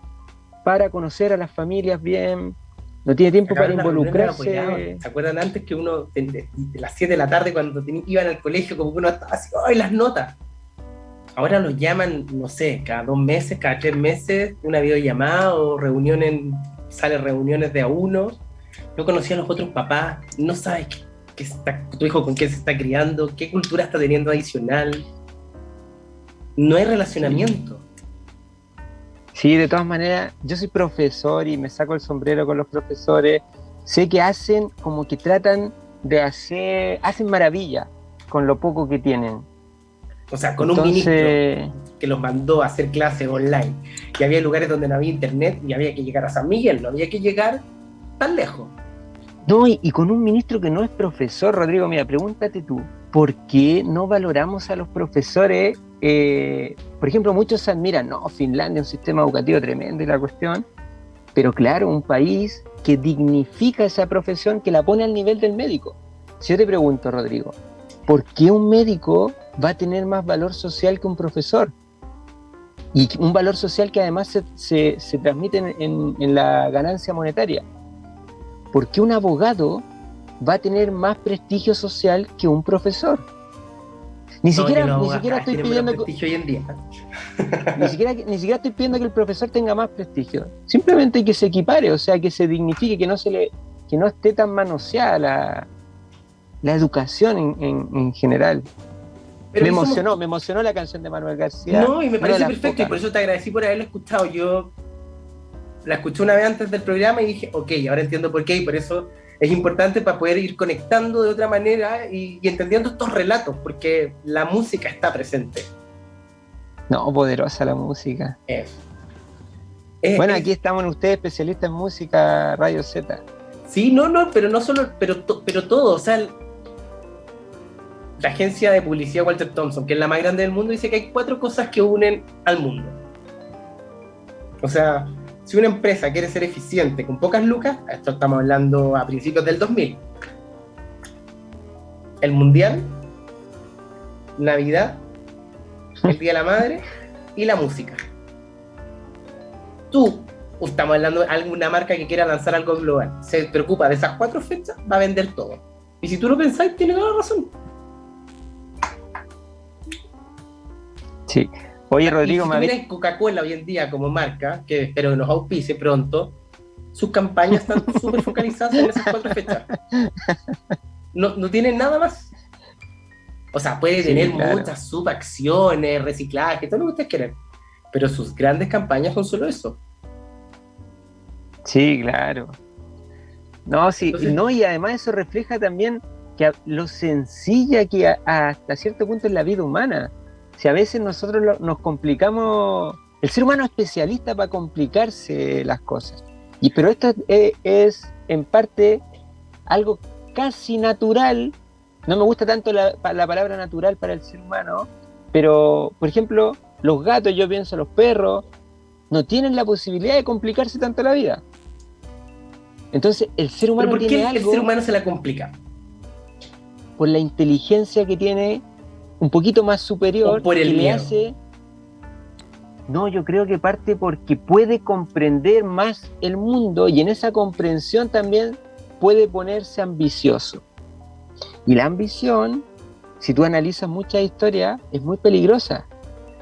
para conocer a las familias bien, no tiene tiempo para involucrarse. ¿Se acuerdan antes que uno, de las 7 de la tarde, cuando iban al colegio, como que uno estaba así, ¡ay, las notas! Ahora los llaman, no sé, cada 2 meses, cada 3 meses, una videollamada o salen reuniones de a uno. No conocían a los otros papás, no sabes tu hijo con qué se está criando, qué cultura está teniendo adicional. No hay relacionamiento. Sí, de todas maneras, yo soy profesor y me saco el sombrero con los profesores. Sé que hacen como que tratan de hacen maravilla con lo poco que tienen. O sea, con un ministro que los mandó a hacer clases online, y había lugares donde no había internet y había que llegar a San Miguel, no había que llegar tan lejos. No, y con un ministro que no es profesor, Rodrigo, mira, pregúntate tú, ¿por qué no valoramos a los profesores? Por ejemplo, muchos se admiran, no, Finlandia, un sistema educativo tremendo y la cuestión, pero claro, un país que dignifica esa profesión, que la pone al nivel del médico. Si yo te pregunto, Rodrigo, ¿por qué un médico va a tener más valor social que un profesor? Y un valor social que además se transmite en la ganancia monetaria. ¿Por qué un abogado va a tener más prestigio social que un profesor? Ni siquiera estoy pidiendo que hoy en día. Ni siquiera estoy pidiendo que el profesor tenga más prestigio. Simplemente que se equipare, o sea, que se dignifique, que no esté tan manoseada la educación en general. Pero me emocionó la canción de Manuel García. No, y me parece perfecto, y por eso te agradecí por haberlo escuchado. Yo la escuché una vez antes del programa y dije, ok, ahora entiendo por qué, y por eso es importante para poder ir conectando de otra manera y entendiendo estos relatos, porque la música está presente. No, poderosa la música. Bueno, aquí estamos ustedes especialistas en música, Radio Z. Sí, pero no solo, pero todo, o sea, la agencia de publicidad Walter Thompson, que es la más grande del mundo, dice que hay 4 cosas que unen al mundo. O sea, si una empresa quiere ser eficiente con pocas lucas, esto estamos hablando a principios del 2000, el Mundial, Navidad, el Día de la Madre y la música. Tú, estamos hablando de alguna marca que quiera lanzar algo global, se preocupa de esas 4 fechas, va a vender todo. Y si tú lo pensáis, tiene toda la razón. Sí. Oye, Rodrigo, y si miras Coca-Cola hoy en día como marca, que espero que nos auspice pronto, sus campañas están súper focalizadas en esas 4 fechas. No tienen nada más. O sea, puede tener muchas subacciones, reciclaje, todo lo que ustedes quieran. Pero sus grandes campañas son solo eso. Sí, claro. No, sí, entonces, no, y además eso refleja también que lo sencilla que hasta cierto punto es la vida humana. Si a veces nosotros nos complicamos, el ser humano es especialista para complicarse las cosas. Pero esto es en parte algo casi natural. No me gusta tanto la palabra natural para el ser humano, pero, por ejemplo, los gatos, yo pienso, los perros, no tienen la posibilidad de complicarse tanto la vida. Entonces, el ser humano ¿Pero por tiene qué algo... el ser humano se la complica? Por la inteligencia que tiene un poquito más superior, o por el que miedo. Le hace... No, yo creo que parte porque puede comprender más el mundo y en esa comprensión también puede ponerse ambicioso. Y la ambición, si tú analizas muchas historias, es muy peligrosa.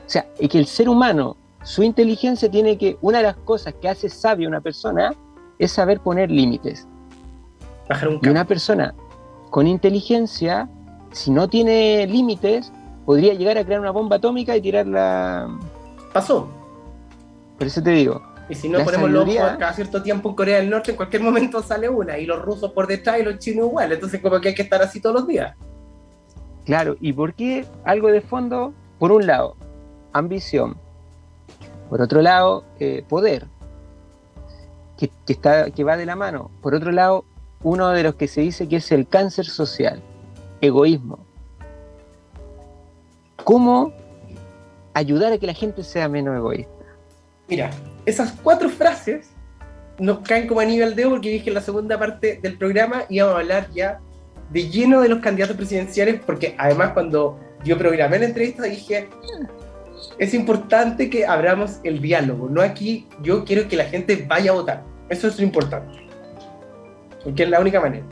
O sea, es que el ser humano, su inteligencia tiene que... Una de las cosas que hace sabia una persona es saber poner límites. Bajar un y una persona con inteligencia, si no tiene límites, podría llegar a crear una bomba atómica y tirarla... Pasó. Por eso te digo. Y si no ponemos los ojos cada cierto tiempo en Corea del Norte, en cualquier momento sale una, y los rusos por detrás y los chinos igual. Entonces como que hay que estar así todos los días. Claro, ¿y por qué algo de fondo? Por un lado, ambición. Por otro lado, poder, que va de la mano. Por otro lado, uno de los que se dice que es el cáncer social, egoísmo. ¿Cómo ayudar a que la gente sea menos egoísta? Mira, esas 4 frases nos caen como anillo al dedo porque dije en la segunda parte del programa íbamos a hablar ya de lleno de los candidatos presidenciales, porque además cuando yo programé la entrevista dije, es importante que abramos el diálogo, no aquí, yo quiero que la gente vaya a votar, eso es lo importante, porque es la única manera.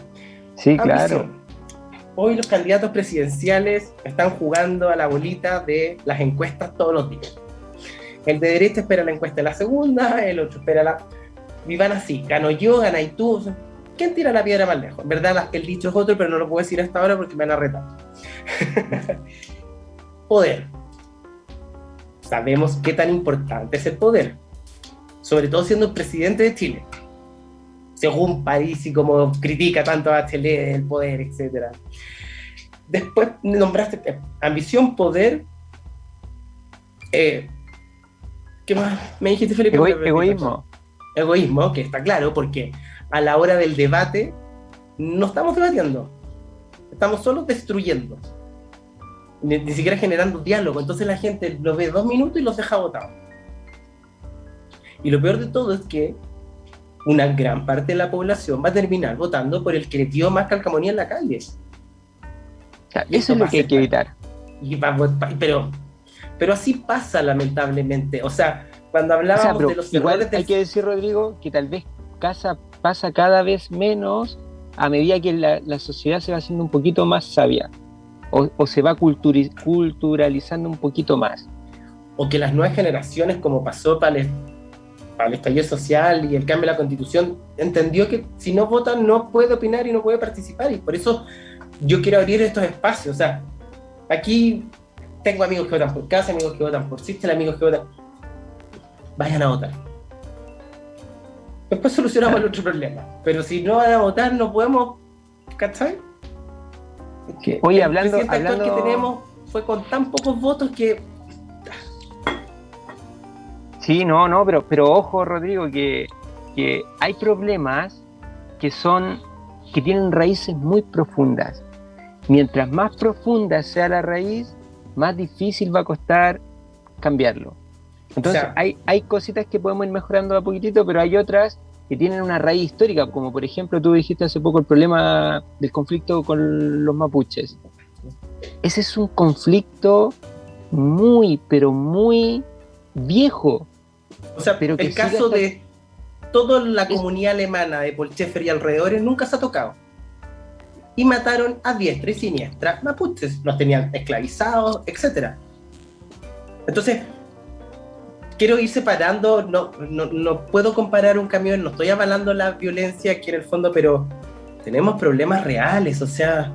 Sí, Ambición. claro. Hoy los candidatos presidenciales están jugando a la bolita de las encuestas todos los días. El de derecha espera la encuesta de la segunda, el otro espera la... Y van así, gano yo, ganáis tú. O sea, ¿quién tira la piedra más lejos? En verdad, el dicho es otro, pero no lo puedo decir hasta ahora porque me van a retar. Poder. Sabemos qué tan importante es el poder. Sobre todo siendo presidente de Chile. Según París y como critica tanto a Bachelet, el poder, etc. Después nombraste ambición, poder... ¿qué más me dijiste, Felipe? Egoísmo. Egoísmo, que está claro, porque a la hora del debate no estamos debatiendo, estamos solo destruyendo, ni siquiera generando diálogo. Entonces la gente lo ve 2 minutos y los deja botados. Y lo peor de todo es que una gran parte de la población va a terminar votando por el que le dio más calcamonía en la calle. O sea, eso es lo que hay que evitar. Pero así pasa, lamentablemente. O sea, cuando hablábamos de los errores hay que decir, Rodrigo, que tal vez pasa cada vez menos a medida que la sociedad se va haciendo un poquito más sabia o se va culturalizando un poquito más. O que las nuevas generaciones, como pasó para el estallido social y el cambio de la Constitución, entendió que si no votan no puede opinar y no puede participar. Y por eso yo quiero abrir estos espacios. O sea, aquí... Tengo amigos que votan por casa, amigos que votan por Sistel, amigos que votan... Vayan a votar. Después solucionamos el otro problema. Pero si no van a votar, no podemos... ¿Cachai? Oye, el presidente actual que tenemos fue con tan pocos votos que... Sí, no, pero ojo, Rodrigo, que hay problemas que tienen raíces muy profundas. Mientras más profunda sea la raíz, más difícil va a costar cambiarlo. Entonces, o sea, hay cositas que podemos ir mejorando a poquitito, pero hay otras que tienen una raíz histórica, como por ejemplo tú dijiste hace poco el problema del conflicto con los mapuches. Ese es un conflicto muy, pero muy viejo. O sea, pero el caso de toda la comunidad alemana de Polchefer y alrededores nunca se ha tocado. Y mataron a diestra y siniestra mapuches, los tenían esclavizados, etc. Entonces, quiero ir separando, no puedo comparar un camión, no estoy avalando la violencia aquí en el fondo, pero tenemos problemas reales, o sea,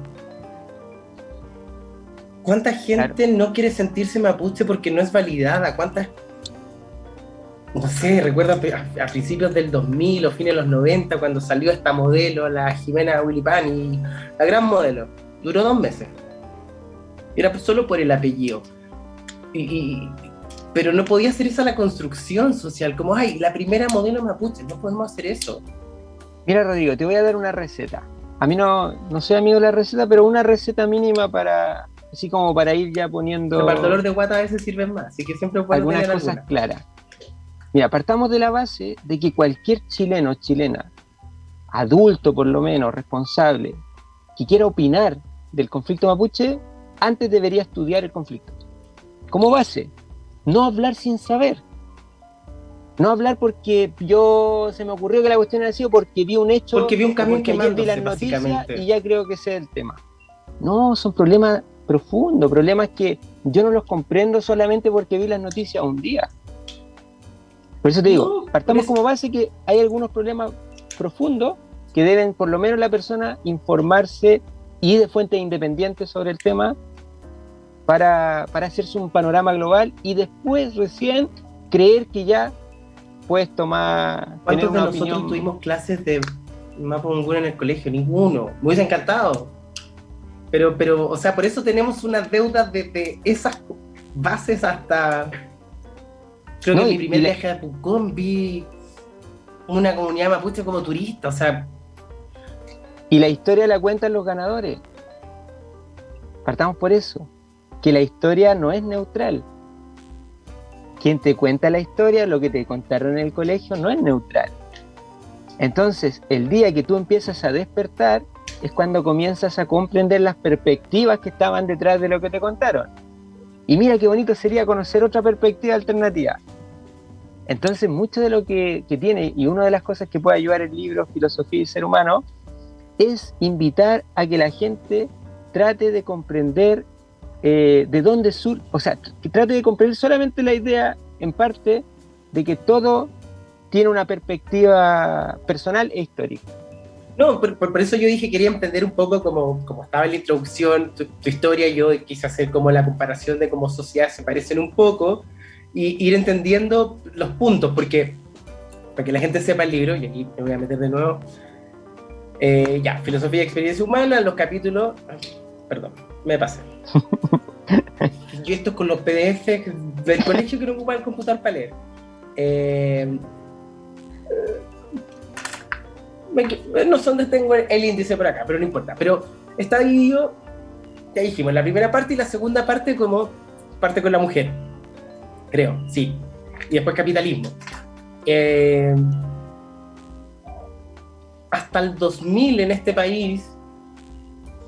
¿cuánta gente no quiere sentirse mapuche porque no es validada? ¿Cuántas? No sé, recuerdo a principios del 2000 o fines de los 90 cuando salió esta modelo, la Jimena Wilipani, la gran modelo. Duró 2 meses. Era solo por el apellido. Pero no podía hacer esa la construcción social, como, ay, la primera modelo mapuche, no podemos hacer eso. Mira, Rodrigo, te voy a dar una receta. A mí no soy amigo de la receta, pero una receta mínima para, así como para ir ya poniendo... Para el dolor de guata a veces sirven más, así que siempre puedo algunas tener cosas claras. Mira, partamos de la base de que cualquier chileno o chilena, adulto por lo menos, responsable, que quiera opinar del conflicto mapuche, antes debería estudiar el conflicto. Como base, no hablar sin saber. No hablar porque se me ocurrió que la cuestión era así, o porque vi un hecho, porque vi un camión que vi las noticias y ya creo que ese es el tema. No, son problemas profundos, problemas que yo no los comprendo solamente porque vi las noticias un día. Por eso te digo, partamos como base que hay algunos problemas profundos que deben, por lo menos la persona, informarse y de fuentes independientes sobre el tema para hacerse un panorama global y después recién creer que ya puedes tomar... ¿Cuántos de nosotros tuvimos clases de mapa munguna en el colegio? Ninguno. Me hubiese encantado. Pero, o sea, por eso tenemos una deuda de esas bases hasta... Creo que en mi primer viaje a Pucón vi una comunidad mapuche como turista, o sea... Y la historia la cuentan los ganadores. Partamos por eso. Que la historia no es neutral. Quien te cuenta la historia, lo que te contaron en el colegio, no es neutral. Entonces, el día que tú empiezas a despertar, es cuando comienzas a comprender las perspectivas que estaban detrás de lo que te contaron. Y mira qué bonito sería conocer otra perspectiva alternativa. Entonces, mucho de lo que tiene, y una de las cosas que puede ayudar el libro Filosofía y Ser Humano, es invitar a que la gente trate de comprender de dónde surge, o sea, que trate de comprender solamente la idea, en parte, de que todo tiene una perspectiva personal e histórica. No, por eso yo dije quería entender un poco como estaba en la introducción, tu historia, yo quise hacer como la comparación de cómo sociedades se parecen un poco, y ir entendiendo los puntos, porque para que la gente sepa el libro, y aquí me voy a meter de nuevo, Filosofía y Experiencia Humana, los capítulos, perdón, me pasé. Yo esto con los PDF del colegio quiero ocupar el computador para leer. No sé dónde tengo el índice por acá, pero no importa. Pero está dividido, ya dijimos, la primera parte y la segunda parte como parte con la mujer. Creo, sí. Y después capitalismo. Hasta el 2000 en este país,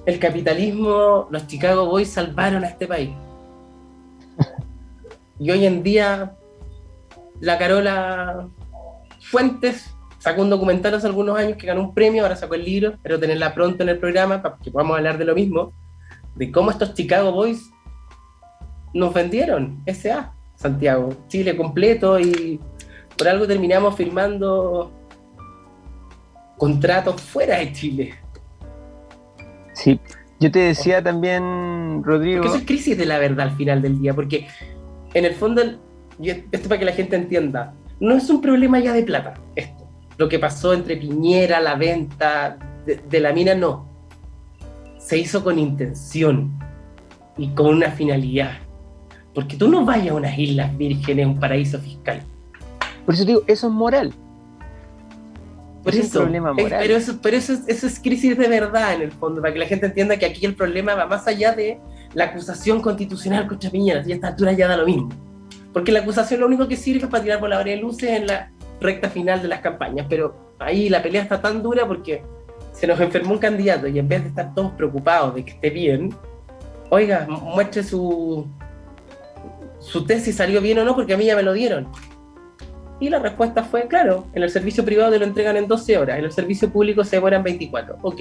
el capitalismo, los Chicago Boys salvaron a este país. Y hoy en día, la Carola Fuentes sacó un documental hace algunos años que ganó un premio, ahora sacó el libro, espero tenerla pronto en el programa para que podamos hablar de lo mismo, de cómo estos Chicago Boys nos vendieron S.A. Santiago, Chile completo, y por algo terminamos firmando contratos fuera de Chile. Sí, yo te decía también, Rodrigo... Porque eso es crisis de la verdad al final del día, porque en el fondo, esto para que la gente entienda, no es un problema ya de plata, esto. Lo que pasó entre Piñera, la venta de la mina, no. Se hizo con intención y con una finalidad. Porque tú no vayas a unas islas vírgenes, un paraíso fiscal. Por eso digo, eso es moral. Por es eso, un problema moral. Pero eso es crisis de verdad en el fondo, para que la gente entienda que aquí el problema va más allá de la acusación constitucional contra Piñera, y a esta altura ya da lo mismo. Porque la acusación lo único que sirve es para tirar voladores de luces en la recta final de las campañas, pero ahí la pelea está tan dura porque se nos enfermó un candidato y en vez de estar todos preocupados de que esté bien, oiga, muestre su ¿su tesis salió bien o no? Porque a mí ya me lo dieron. Y la respuesta fue, claro, en el servicio privado te lo entregan en 12 horas, en el servicio público se demoran 24. Ok.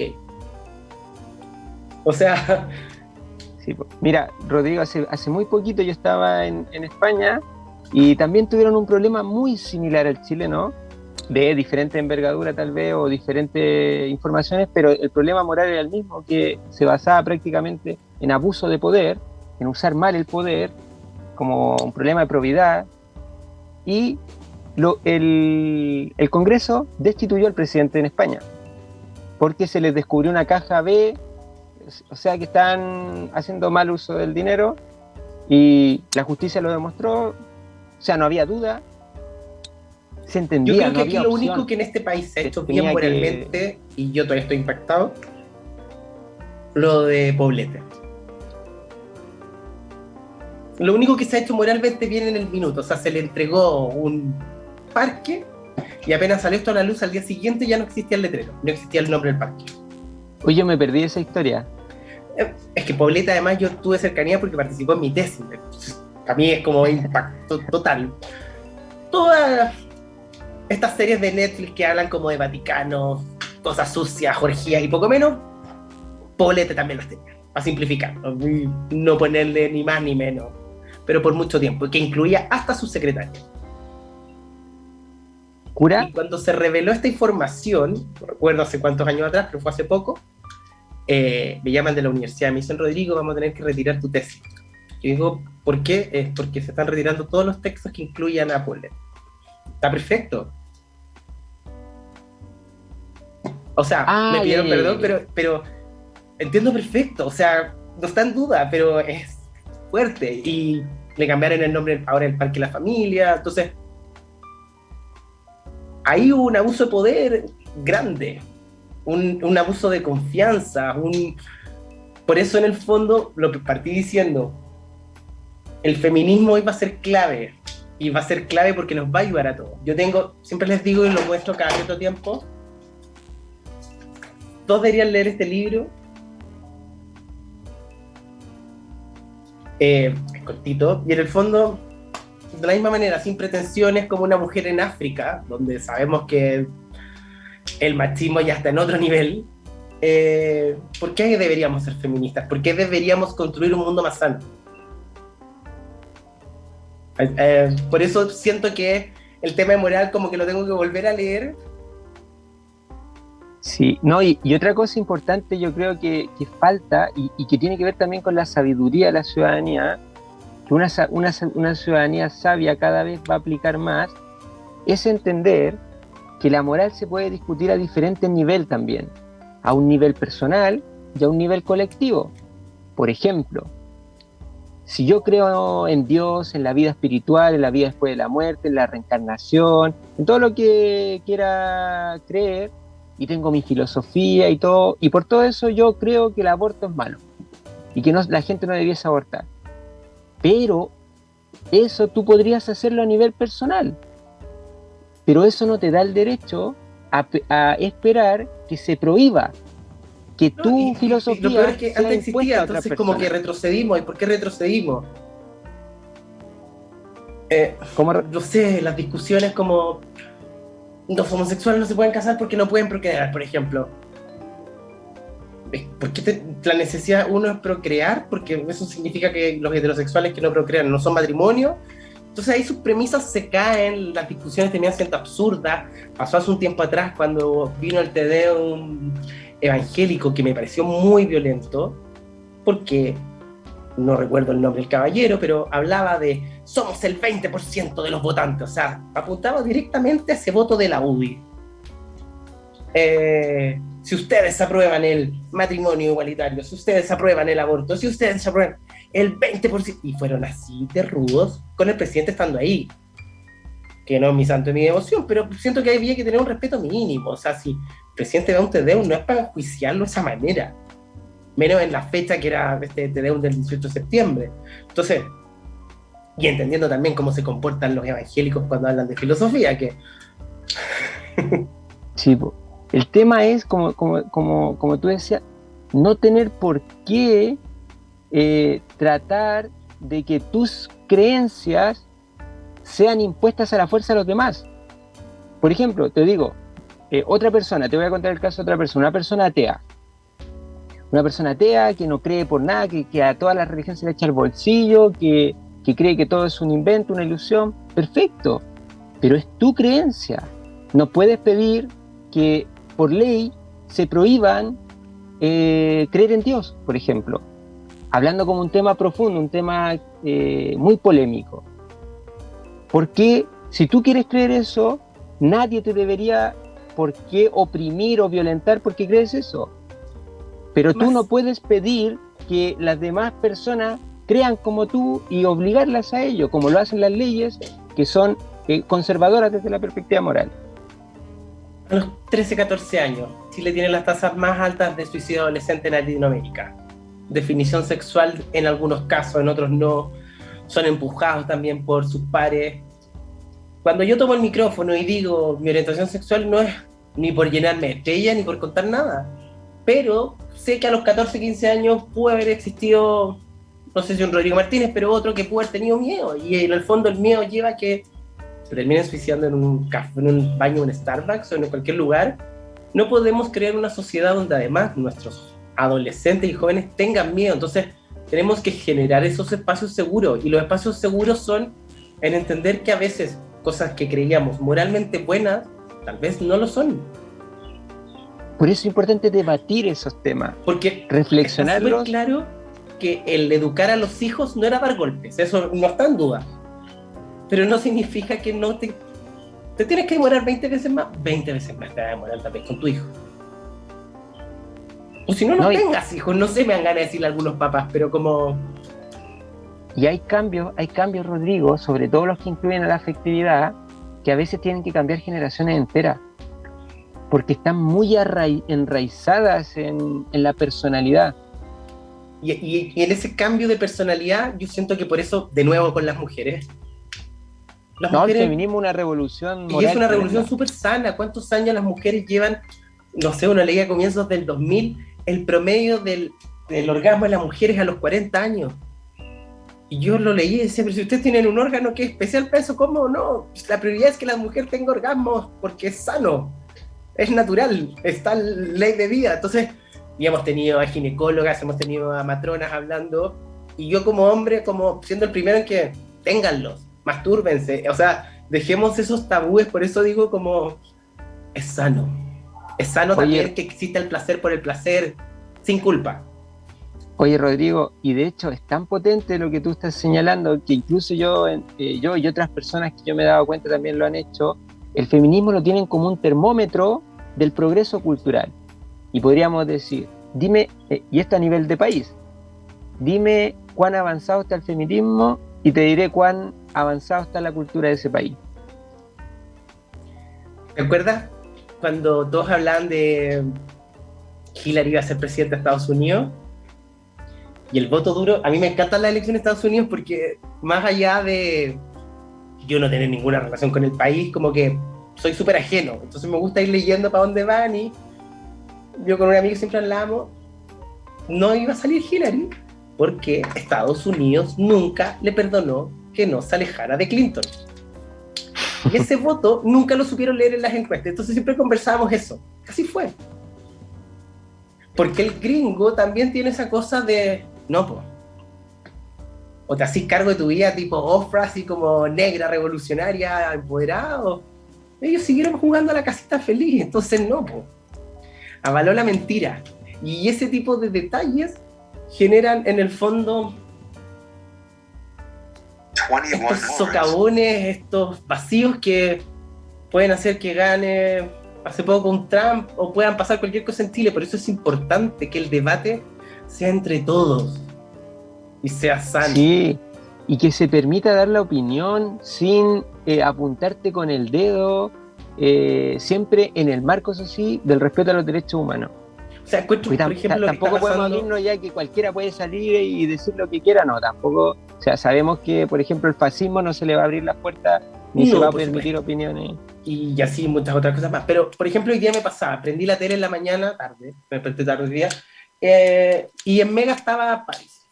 O sea... Sí, mira, Rodrigo, hace muy poquito yo estaba en España y también tuvieron un problema muy similar al chileno, de diferente envergadura tal vez o diferentes informaciones, pero el problema moral era el mismo, que se basaba prácticamente en abuso de poder, en usar mal el poder como un problema de probidad, y el Congreso destituyó al presidente en España porque se les descubrió una caja B, o sea que están haciendo mal uso del dinero, y la justicia lo demostró, o sea, no había duda, se entendía. Yo creo que aquí lo único que en este país se ha hecho bien moralmente, y yo todavía estoy impactado, lo de Poblete. Lo único que se ha hecho moralmente bien en el minuto, o sea, se le entregó un parque y apenas salió esto a la luz al día siguiente ya no existía el letrero, no existía el nombre del parque. Oye, yo me perdí esa historia. Es que Poblete, además, yo tuve cercanía porque participó en mi tesis. A mí es como impacto total. Todas estas series de Netflix que hablan como de Vaticano, cosas sucias, orgías y poco menos, Poblete también las tenía, a simplificar, no ponerle ni más ni menos, pero por mucho tiempo, que incluía hasta su secretaria. ¿Cura? Y cuando se reveló esta información, no recuerdo hace cuántos años atrás, pero fue hace poco, me llaman de la universidad, me dicen, Rodrigo, vamos a tener que retirar tu tesis. Yo digo, ¿por qué? Es porque se están retirando todos los textos que incluyan a Poblete. Está perfecto. O sea, me pidieron perdón, pero entiendo perfecto. O sea, no está en duda, pero es fuerte. Y le cambiaron el nombre ahora el Parque de la Familia. Entonces, ahí hubo un abuso de poder grande. Un abuso de confianza. Por eso, en el fondo, lo que partí diciendo, el feminismo hoy va a ser clave. Y va a ser clave porque nos va a ayudar a todos. Siempre les digo y lo muestro cada cierto tiempo, todos deberían leer este libro. Es cortito, y en el fondo, de la misma manera, sin pretensiones, como una mujer en África, donde sabemos que el machismo ya está en otro nivel. ¿Por qué deberíamos ser feministas? ¿Por qué deberíamos construir un mundo más sano? Por eso siento que el tema de moral como que lo tengo que volver a leer. Sí, no, y otra cosa importante yo creo que falta y que tiene que ver también con la sabiduría de la ciudadanía, que una ciudadanía sabia cada vez va a aplicar más, es entender que la moral se puede discutir a diferentes niveles también, a un nivel personal y a un nivel colectivo. Por ejemplo, si yo creo en Dios, en la vida espiritual, en la vida después de la muerte, en la reencarnación, en todo lo que quiera creer, y tengo mi filosofía y todo, y por todo eso yo creo que el aborto es malo, y que la gente no debiese abortar. Pero eso tú podrías hacerlo a nivel personal, pero eso no te da el derecho a esperar que se prohíba, que tu filosofía lo peor es que sea antes existía, entonces como que persona. retrocedimos. ¿Y por qué retrocedimos? No sé, las discusiones como los homosexuales no se pueden casar porque no pueden procrear, por ejemplo. ¿Por qué la necesidad uno es procrear? Porque eso significa que los heterosexuales que no procrean no son matrimonio. Entonces ahí sus premisas se caen, las discusiones terminan siendo absurdas. Pasó hace un tiempo atrás cuando vino el Te Deum evangélico, que me pareció muy violento, porque no recuerdo el nombre del caballero, pero hablaba de somos el 20% de los votantes, o sea, apuntaba directamente a ese voto de la UDI. Si ustedes aprueban el matrimonio igualitario, si ustedes aprueban el aborto, si ustedes aprueban el 20%, y fueron así de rudos con el presidente estando ahí, que no es mi santo y mi devoción, pero siento que había que tener un respeto mínimo. O sea, si el presidente da un Te Deum, no es para enjuiciarlo de esa manera, menos en la fecha que era este Te Deum del 18 de septiembre. Entonces, y entendiendo también cómo se comportan los evangélicos cuando hablan de filosofía, que... Sí, el tema es, como tú decías, no tener por qué tratar de que tus creencias sean impuestas a la fuerza de los demás. Por ejemplo, te digo, otra persona, te voy a contar el caso de otra persona, una persona atea que no cree por nada, que a todas las religiones se le echa al bolsillo, que cree que todo es un invento, una ilusión. Perfecto, pero es tu creencia. No puedes pedir que por ley se prohíban creer en Dios, por ejemplo, hablando como un tema profundo, un tema muy polémico. Porque si tú quieres creer eso, nadie te debería por qué oprimir o violentar porque crees eso. Pero tú no puedes pedir que las demás personas crean como tú y obligarlas a ello, como lo hacen las leyes que son conservadoras desde la perspectiva moral. A los 13, 14 años, Chile tiene las tasas más altas de suicidio adolescente en Latinoamérica. Definición sexual en algunos casos, en otros no. Son empujados también por sus pares. Cuando yo tomo el micrófono y digo mi orientación sexual no es ni por llenarme de estrella ni por contar nada, pero sé que a los 14, 15 años pudo haber existido, no sé si un Rodrigo Martínez, pero otro que pudo haber tenido miedo, y en el fondo el miedo lleva a que se terminen suicidando en un café, en un baño, en un Starbucks o en cualquier lugar. No podemos crear una sociedad donde además nuestros adolescentes y jóvenes tengan miedo, entonces tenemos que generar esos espacios seguros, y los espacios seguros son en entender que a veces cosas que creíamos moralmente buenas, tal vez no lo son. Por eso es importante debatir esos temas, porque reflexionarlos. Está súper claro que el educar a los hijos no era dar golpes, eso no está en duda, pero no significa que no te tienes que demorar 20 veces más te vas a demorar tal vez con tu hijo. O si no tengas hijos, no sé, me dan ganas de decirle a algunos papás, pero como... Y hay cambios, Rodrigo, sobre todo los que incluyen a la afectividad, que a veces tienen que cambiar generaciones enteras, porque están muy enraizadas en la personalidad. Y en ese cambio de personalidad, yo siento que por eso, de nuevo con las mujeres... El feminismo es una revolución moral. Y es una revolución súper sana. ¿Cuántos años las mujeres llevan? No sé, uno leía a comienzos del 2000, el promedio del orgasmo de las mujeres a los 40 años. Y yo lo leí y decía, pero si ustedes tienen un órgano que es especial para eso, ¿cómo no? La prioridad es que la mujer tenga orgasmos porque es sano, es natural, está la ley de vida. Entonces, y hemos tenido a ginecólogas, hemos tenido a matronas hablando, y yo como hombre, como siendo el primero en que ténganlos, mastúrbense, o sea, dejemos esos tabúes. Por eso digo como, es sano también que exista el placer por el placer, sin culpa. Oye, Rodrigo, y de hecho es tan potente lo que tú estás señalando que incluso yo y otras personas que yo me he dado cuenta también lo han hecho. El feminismo lo tienen como un termómetro del progreso cultural. Y podríamos decir, dime, y esto a nivel de país, dime cuán avanzado está el feminismo y te diré cuán avanzado está la cultura de ese país. ¿Te acuerdas cuando todos hablaban de Hillary iba a ser presidenta de Estados Unidos? Y el voto duro, a mí me encantan las elecciones de Estados Unidos porque más allá de yo no tener ninguna relación con el país, como que soy súper ajeno, entonces me gusta ir leyendo para dónde van, y yo con un amigo siempre hablamos, no iba a salir Hillary porque Estados Unidos nunca le perdonó que no se alejara de Clinton. Y ese voto nunca lo supieron leer en las encuestas, entonces siempre conversábamos eso. Así fue. Porque el gringo también tiene esa cosa de, no, po, o te hacís cargo de tu vida tipo Oprah, así como negra, revolucionaria, empoderada. Ellos siguieron jugando a la casita feliz, entonces no, po. Avaló la mentira. Y ese tipo de detalles generan en el fondo estos socavones, estos vacíos que pueden hacer que gane hace poco un Trump o puedan pasar cualquier cosa en Chile. Por eso es importante que el debate sea entre todos y sea sano. Sí, y que se permita dar la opinión sin apuntarte con el dedo, siempre en el marco, eso sí, del respeto a los derechos humanos. O sea, encuentro, por ejemplo, tampoco podemos irnos ya que cualquiera puede salir y decir lo que quiera, no, tampoco. O sea, sabemos que, por ejemplo, el fascismo no se le va a abrir las puertas ni se va a permitir opiniones. Y así muchas otras cosas más. Pero, por ejemplo, hoy día me pasaba, prendí la tele en la mañana, tarde, me desperté tarde hoy día, y en Mega estaba París.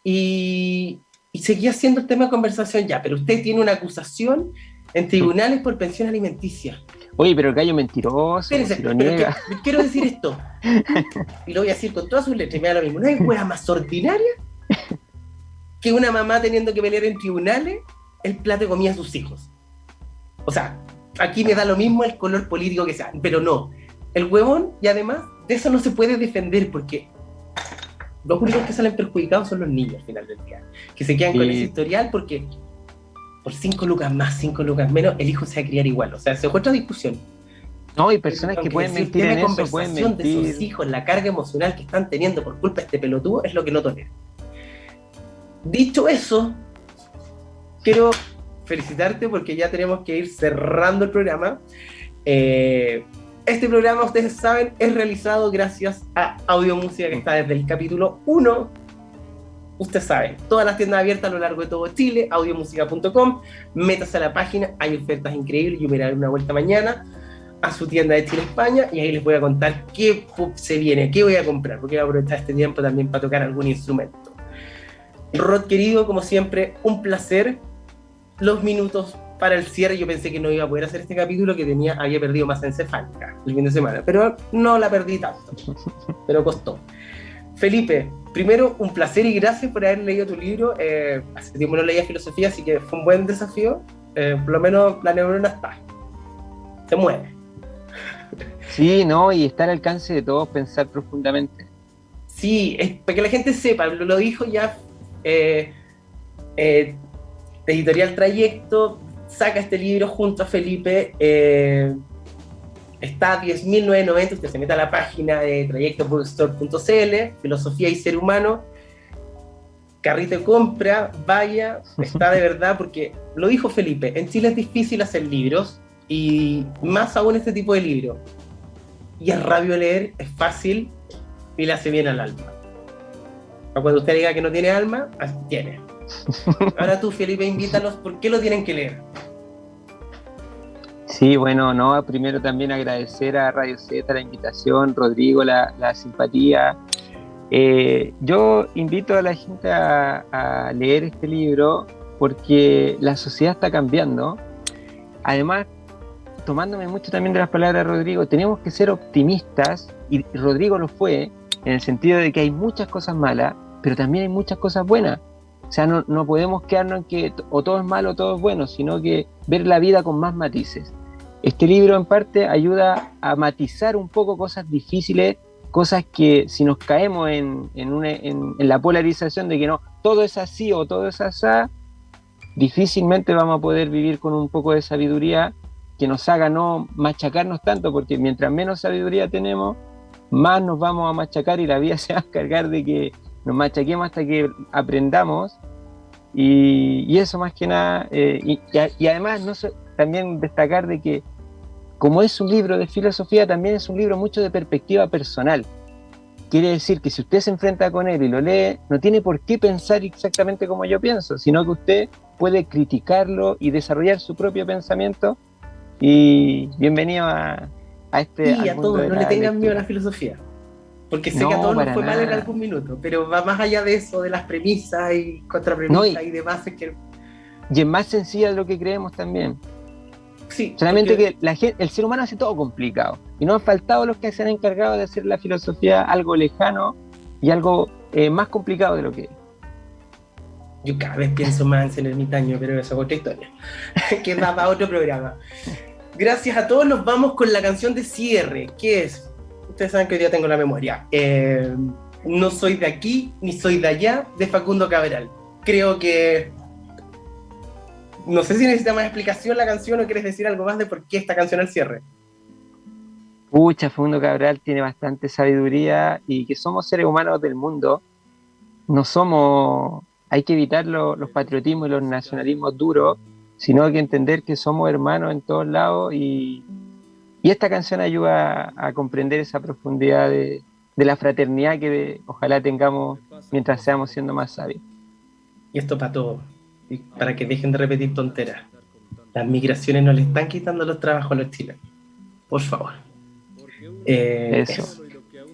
Y Y seguía siendo el tema de conversación ya, pero usted tiene una acusación en tribunales por pensión alimenticia. Oye, pero el gallo mentiroso, Espérese, si lo niega. Quiero decir esto, y lo voy a decir con todas sus letras, y me da lo mismo. ¿No hay hueá más ordinaria que una mamá teniendo que pelear en tribunales el plato de comida de sus hijos? O sea, aquí me da lo mismo el color político que sea, pero no. El huevón, y además, de eso no se puede defender, porque los únicos que salen perjudicados son los niños al final del día, que se quedan con ese historial porque por 5 lucas más, 5 lucas menos, el hijo se va a criar igual. O sea, se otra discusión. No, hay personas que pueden mentir en eso, pueden mentir. De sus hijos, la carga emocional que están teniendo por culpa de este pelotudo es lo que no tolero. Dicho eso, quiero felicitarte porque ya tenemos que ir cerrando el programa. Este programa, ustedes saben, es realizado gracias a Audio Música, que está desde el capítulo 1. Ustedes saben, todas las tiendas abiertas a lo largo de todo Chile, audiomusica.com, métase a la página, hay ofertas increíbles. Yo me iré a dar una vuelta mañana a su tienda de Chile, España, y ahí les voy a contar qué se viene, qué voy a comprar, porque voy a aprovechar este tiempo también para tocar algún instrumento. Rod, querido, como siempre, un placer. Los minutos para el cierre, yo pensé que no iba a poder hacer este capítulo, que había perdido masa encefálica el fin de semana, pero no la perdí tanto, pero costó. Felipe, primero, un placer y gracias por haber leído tu libro. Hace tiempo no leía filosofía, así que fue un buen desafío. Por lo menos la neurona está, se mueve. Sí, no, y está al alcance de todos pensar profundamente. Sí, es para que la gente sepa, lo dijo ya Editorial Trayecto, saca este libro junto a Felipe, está a 10.990, usted se mete a la página de trayecto.store.cl, Filosofía y Ser Humano, carrito de compra, vaya, está de verdad, porque lo dijo Felipe, en Chile es difícil hacer libros, y más aún este tipo de libro, y es rabio leer, es fácil, y le hace bien al alma. Cuando usted diga que no tiene alma, tiene. Ahora tú, Felipe, invítalos, ¿por qué lo tienen que leer? Sí, bueno, no, primero también agradecer a Radio Z la invitación, Rodrigo la simpatía. Yo invito a la gente a leer este libro porque la sociedad está cambiando. Además, tomándome mucho también de las palabras de Rodrigo, tenemos que ser optimistas, y Rodrigo lo fue, en el sentido de que hay muchas cosas malas, pero también hay muchas cosas buenas. O sea, no podemos quedarnos en que o todo es malo o todo es bueno, sino que ver la vida con más matices. Este libro en parte ayuda a matizar un poco cosas difíciles, cosas que si nos caemos en la polarización de que no, todo es así o todo es asá, difícilmente vamos a poder vivir con un poco de sabiduría que nos haga no machacarnos tanto, porque mientras menos sabiduría tenemos, más nos vamos a machacar y la vida se va a encargar de que nos machaquemos hasta que aprendamos, y eso más que nada, y además también destacar de que como es un libro de filosofía, también es un libro mucho de perspectiva personal. Quiere decir que si usted se enfrenta con él y lo lee, no tiene por qué pensar exactamente como yo pienso, sino que usted puede criticarlo y desarrollar su propio pensamiento. Y bienvenido a este... Y a todos, no le tengan miedo a la filosofía, porque sé que a todos nos fue mal en algún minuto, pero va más allá de eso, de las premisas y contrapremisas y demás. Y es más sencilla de lo que creemos también. Sí, solamente que el ser humano hace todo complicado, y no han faltado los que se han encargado de hacer la filosofía algo lejano y algo más complicado de lo que es. Yo cada vez pienso más en el ermitaño, pero eso es otra historia que va para otro programa. Gracias a todos, nos vamos con la canción de cierre, que es, ustedes saben que hoy día tengo la memoria, No soy de aquí ni soy de allá, de Facundo Cabral. Creo que no sé si necesita más explicación la canción o quieres decir algo más de por qué esta canción al cierre. Pucha, Facundo Cabral tiene bastante sabiduría, y que somos seres humanos del mundo, no somos, hay que evitar los patriotismos y los nacionalismos duros, sino que entender que somos hermanos en todos lados, y esta canción ayuda a comprender esa profundidad de la fraternidad que ojalá tengamos mientras seamos siendo más sabios. Y esto para todos, y para que dejen de repetir tonteras. Las migraciones no le están quitando los trabajos a los chilenos, por favor. Eso.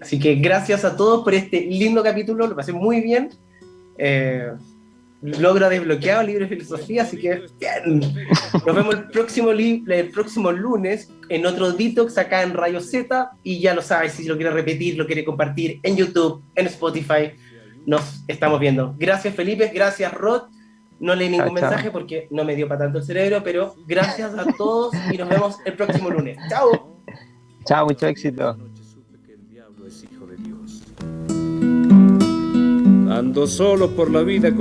Así que gracias a todos por este lindo capítulo, lo pasé muy bien. logro desbloqueado, libro de filosofía, así que bien. Nos vemos el próximo lunes en otro Detox acá en Radio Z, y ya lo sabes, si lo quiere repetir, lo quiere compartir en YouTube, en Spotify, nos estamos viendo. Gracias Felipe, gracias Rod. No leí ningún mensaje porque no me dio para tanto el cerebro, pero gracias a todos y nos vemos el próximo lunes. ¡Chao! Chao, mucho éxito. Ando solo por la vida con